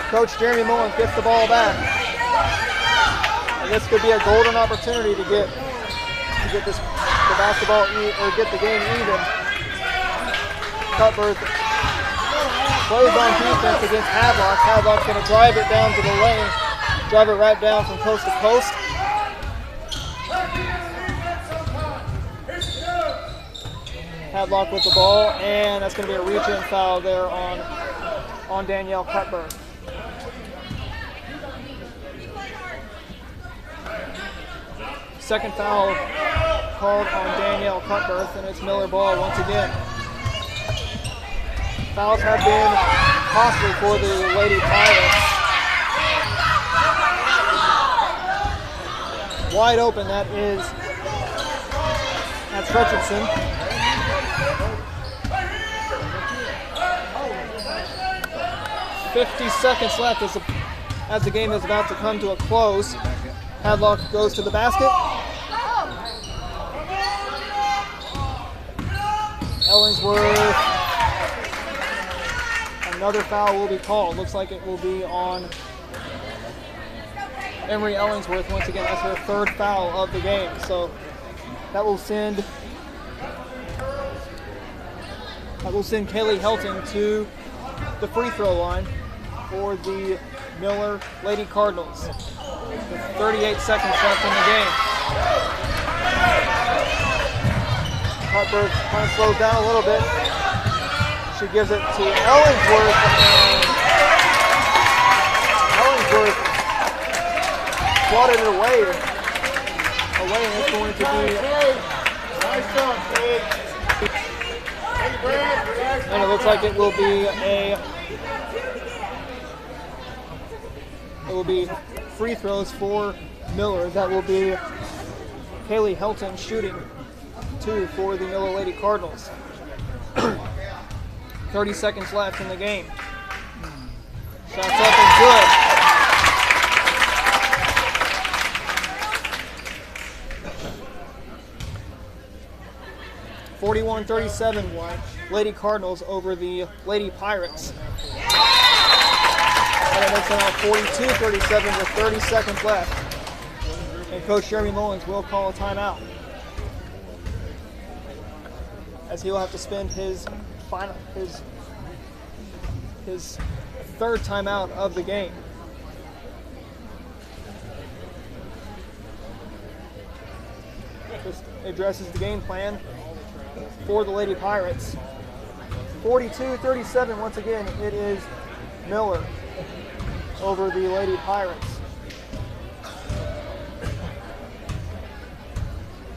Coach Jeremy Mullins gets the ball back. And this could be a golden opportunity to get the basketball or get the game even. Cutbirth plays on defense against Hadlock. Hadlock's going to drive it down to the lane, drive it right down from coast to coast. Hadlock with the ball, and that's going to be a reach-in foul there on Danielle Cutbirth. Second foul called on Danielle Cutbirth, and it's Miller ball once again. Fouls have been costly for the Lady Pirates. Wide open, that's Richardson. 50 seconds left as the game is about to come to a close. Hadlock goes to the basket. Ellingsworth. Another foul will be called. Looks like it will be on Emery Ellingsworth once again. That's her third foul of the game. So that will send Kaylee Helton to the free throw line for the Miller Lady Cardinals. With 38 seconds left in the game. Cutbirth kind of slows down a little bit. She gives it to Ellingsworth, and Ellingsworth swatted it away, and it's going to be. Nice job, kid. And it looks like it will be free throws for Miller. That will be Kaylee Helton shooting 2 for the Miller Lady Cardinals. 30 seconds left in the game. Shots up and good. (41-37) Lady Cardinals over the Lady Pirates. And it makes it now 42-37 with 30 seconds left. And Coach Jeremy Mullins will call a timeout, as he will have to spend his third timeout of the game. This addresses the game plan for the Lady Pirates. 42-37, once again, it is Miller over the Lady Pirates.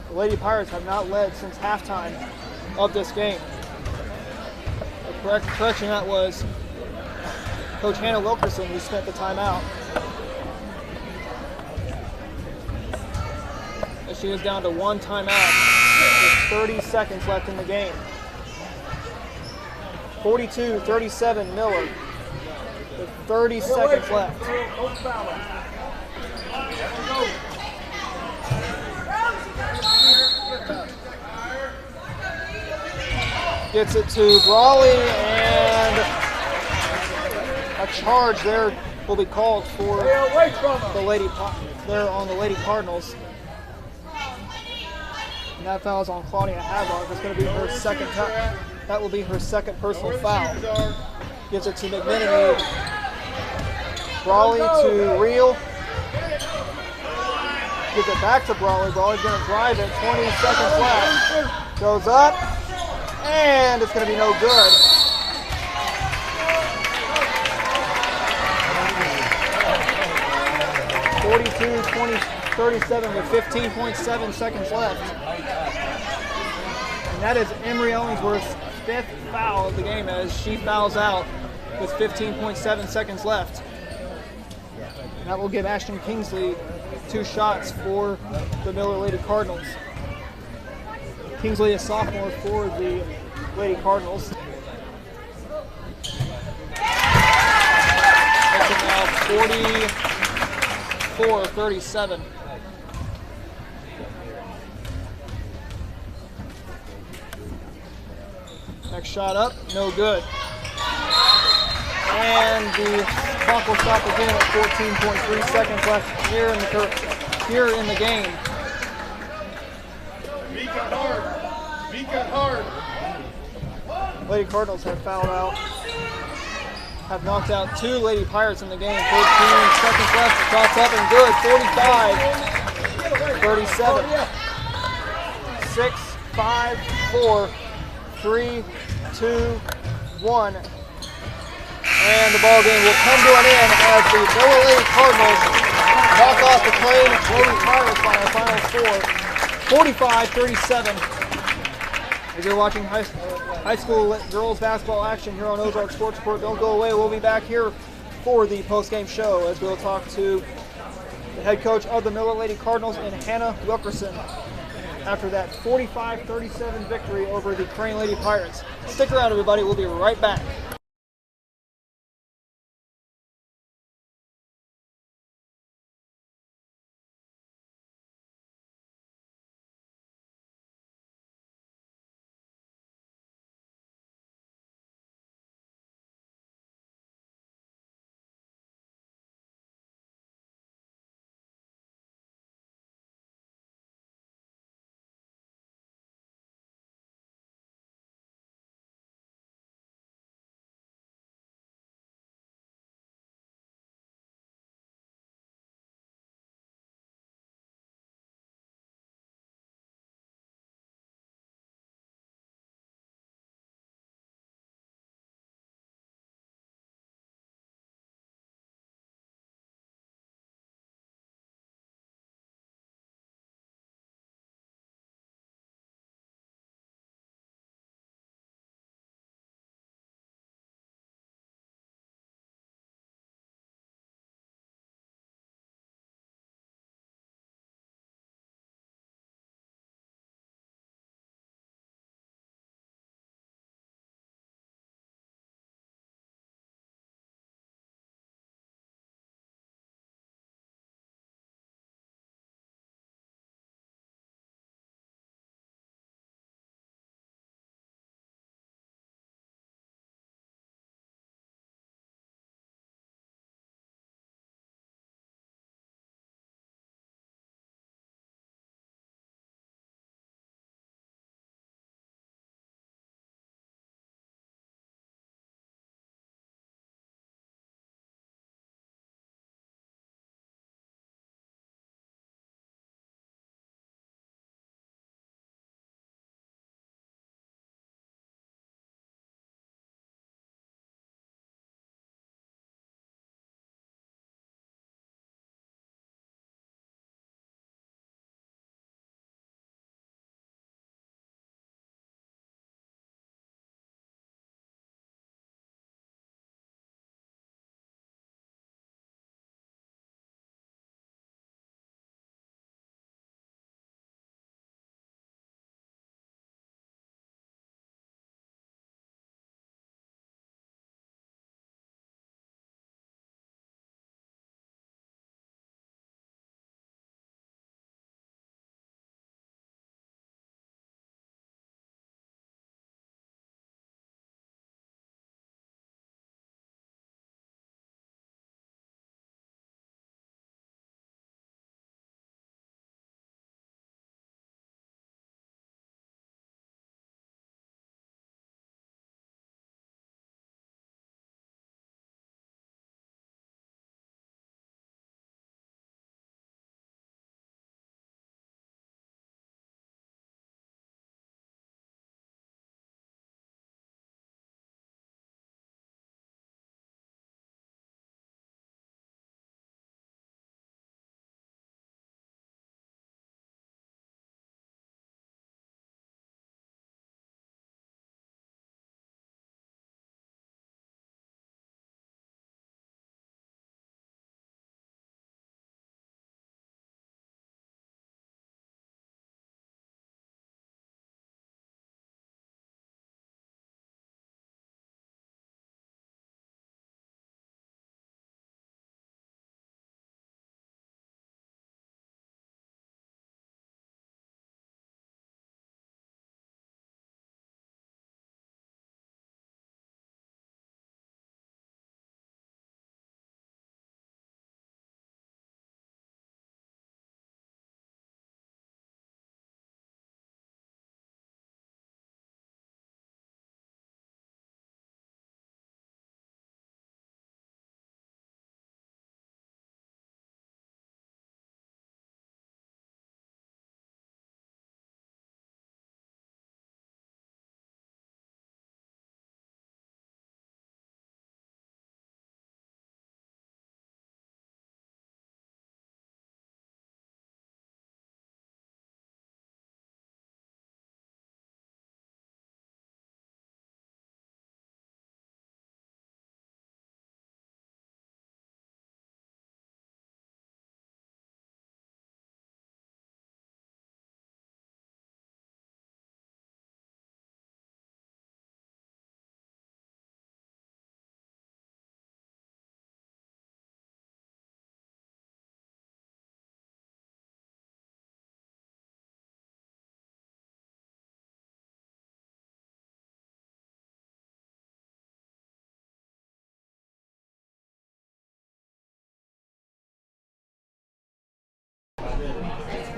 The Lady Pirates have not led since halftime of this game. The correction, that was Coach Hannah Wilkerson who spent the timeout. As she is down to one timeout with 30 seconds left in the game. 42-37 Miller with 30 seconds left. Gets it to Brawley, and a charge there will be called for the Lady there on the Lady Cardinals. And that foul is on Claudia Hadlock. It's going to be her second time. That will be her second personal foul. Gives it to McMenemy. Brawley to Reel. Gives it back to Brawley. Brawley's going to drive it. 20 seconds left. Goes up. And it's going to be no good. (42-37) with 15.7 seconds left. And that is Emery Ellingsworth's fifth foul of the game, as she fouls out with 15.7 seconds left. And that will give Ashton Kingsley 2 shots for the Miller Lady Cardinals. Kingsley, a sophomore for the Lady Cardinals. That's now 44-37. Next shot up, no good. And the clock will stop again at 14.3 seconds left here in the game. Beat hard. Beat hard. Lady Cardinals have fouled out. Have knocked out 2 Lady Pirates in the game. 13 seconds left. Shots up and good. 45-37. 6, 5, 4, 3, 2, 1. And the ball game will come to an end as the Miller Lady Cardinals knock off the Crane Lady Pirates by a final score, 45-37. If you're watching high school girls basketball action here on Ozark Sports Report, don't go away. We'll be back here for the post-game show as we'll talk to the head coach of the Miller Lady Cardinals and Hannah Wilkerson after that 45-37 victory over the Crane Lady Pirates. Stick around, everybody. We'll be right back.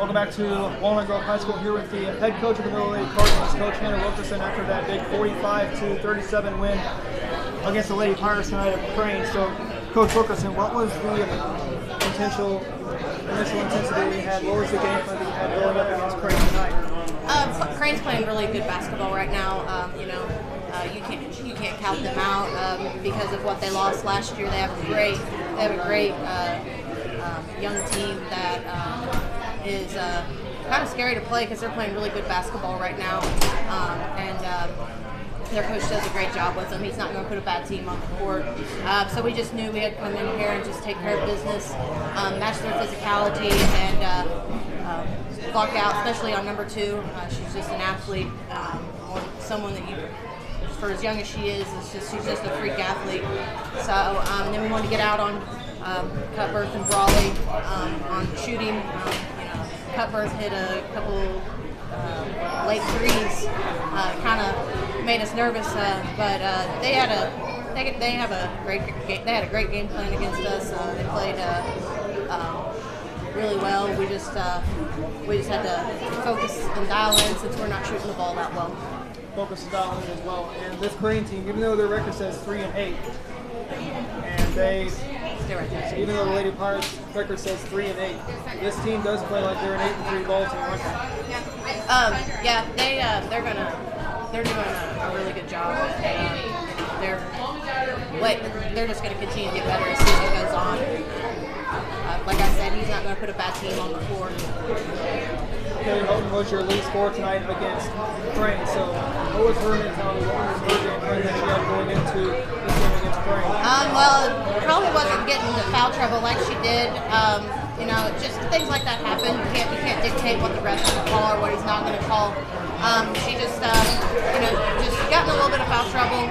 Welcome back to Walnut Grove High School here with the head coach of the Miller Lady Cardinals, Coach Hannah Wilkerson, after that big 45-37 win against the Lady Pirates tonight at Crane. So, Coach Wilkerson, what was the initial intensity you had? What was the game plan that you had going up against Crane tonight? Crane's playing really good basketball right now. You can't count them out because of what they lost last year. They have a great young team that is kind of scary to play because they're playing really good basketball right now. Their coach does a great job with them. He's not going to put a bad team on the court. So we just knew we had to come in here and just take care of business, match their physicality, and block out, especially on number 2. She's just an athlete, someone that you, for as young as she is, she's just a freak athlete. So then we wanted to get out on Cutbirth and Brawley on shooting. Cutbirth hit a couple late threes, kind of made us nervous, but they had a great game plan against us. They played really well. We just had to focus and dial in since we're not shooting the ball that well. Focus and dial in as well. And this Crane team, even though their record says 3-8, and even though the Lady Pirates record says 3-8, this team does play like they're an 8-3 ball team, aren't they? They're doing a really good job. They're just going to continue to get better as season goes on. Like I said, he's not going to put a bad team on the floor. Kelly Houghton was your lead scorer tonight against Crane. So, what was her mentality? What was her game plan that she had going into this game against Crane? Well, it probably wasn't getting into foul trouble like she did. Just things like that happen. You can't dictate what the ref's going to call or what he's not going to call. She just gotten a little bit of foul trouble,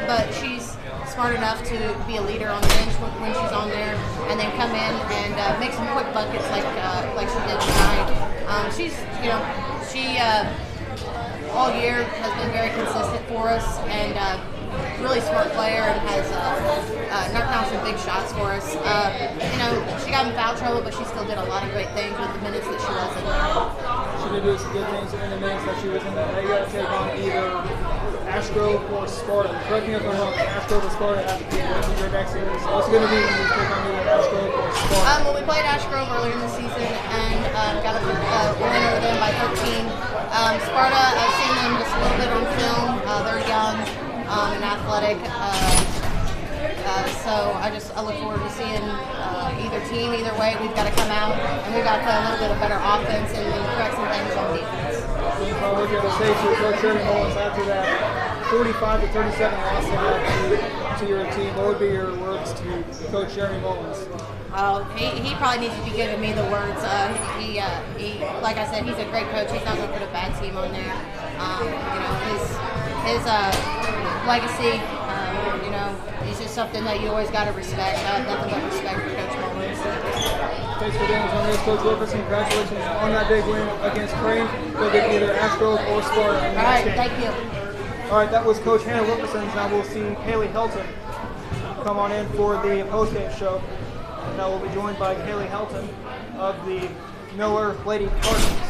but she's smart enough to be a leader on the bench when she's on there, and then come in and make some quick buckets like she did tonight. She all year has been very consistent for us, and really smart player, and has knocked down some big shots for us. She got in foul trouble, but she still did a lot of great things with the minutes that she was in. She did do some good things in the minutes that she was in there. Now you got to take on either Ashgrove or Sparta. Correct me if I'm wrong. Ashgrove or Sparta have to be your next series. What's it going to be when you take on either Ashgrove or Sparta? We played Ashgrove earlier in the season and got a win over them by 13. Sparta, I've seen them just a little bit on film. They're young and athletic. So I look forward to seeing either team. Either way, we've got to come out and we've got to play a little bit of better offense and correct some things on defense. If I look at the safety of Coach Sherman Mullins after that 45-37 loss to your team, what would be your words to Coach Jeremy Mullins? He probably needs to be giving me the words. He like I said, he's a great coach. He's not going to put a bad team on there. His legacy, he's just something that you always got to respect. I have nothing but respect for Coach Mullins. Thanks for being on this, Coach Wilkerson. Congratulations on that big win against Crane. Go get either Ashgrove or Sparta. All right, thank you. All right, that was Coach Hannah Wilkerson. Now we'll see Kaylee Helton come on in for the postgame show. Now we'll be joined by Kaylee Helton of the Miller Lady Cardinals.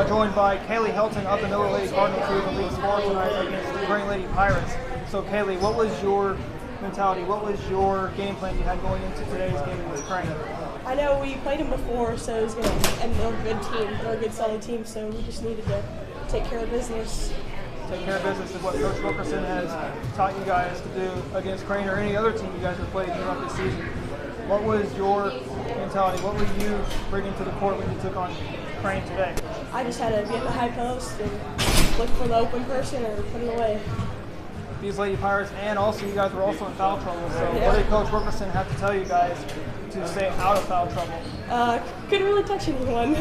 joined by Kaylee Helton of the Miller Lady Cardinals, who is the lead scorer tonight against the Crane Lady Pirates. So Kaylee, what was your mentality? What was your game plan you had going into today's game against Crane? I know we played them before, so it was going to, and they're a good team. They're a good, solid team, so we just needed to take care of business. Take care of business is what Coach Wilkerson has taught you guys to do against Crane or any other team you guys have played throughout this season. What was your mentality? What were you bringing to the court when you took on Crane today? I just had to be at the high post and look for the open person or put it away. These Lady Pirates, and also you guys were also in foul trouble. So Yeah. what did Coach Wilkerson have to tell you guys to stay out of foul trouble? Couldn't really touch anyone.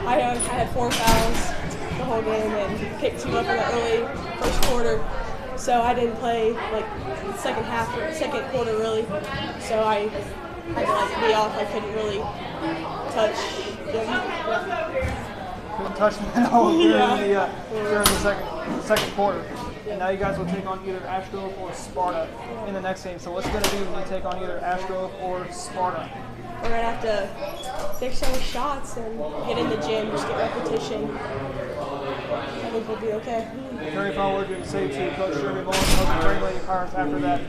I had 4 fouls the whole game and picked 2 up in the early first quarter. So I didn't play like second half or second quarter really. So I had to be off. I couldn't really touch them. Couldn't touch them at all during Yeah. during the second quarter. And now you guys will take on either Ashgrove or Sparta in the next game. So what's going to do when you take on either Ashgrove or Sparta? We're going to have to fix our shots and get in the gym, just get repetition. I think we'll be okay. Very final word you would say to Coach Jeremy Mullins of the Crane Lady Pirates after that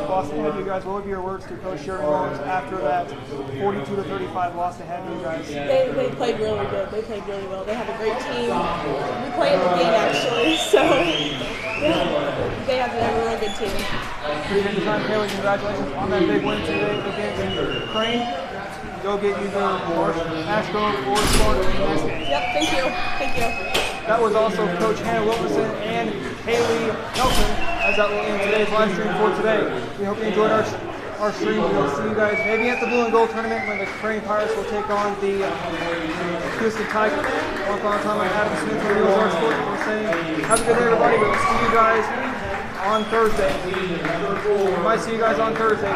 loss they had to you guys. What would be your words to Coach Jeremy Mullins after that 42-35 loss they had to you guys? They played really good. They played really well. They have a great team. We play in the game actually, so yeah, they have a real good team. Appreciate your time, Kaylee. Congratulations on that big win today against Crane. Go get either Ashgrove or Sparta in the next game. Yep, thank you. Thank you. That was also Coach Hannah Wilkerson and Kaylee Nelson as that will end today's live stream for today. We hope you enjoyed our stream. We'll see you guys maybe at the Blue and Gold tournament when the Crane Pirates will take on the Houston Tigers. One final time, I'm Adam Smith from the Ozark Sports. We're saying have a good day, everybody. We'll see you guys on Thursday. We might see you guys on Thursday.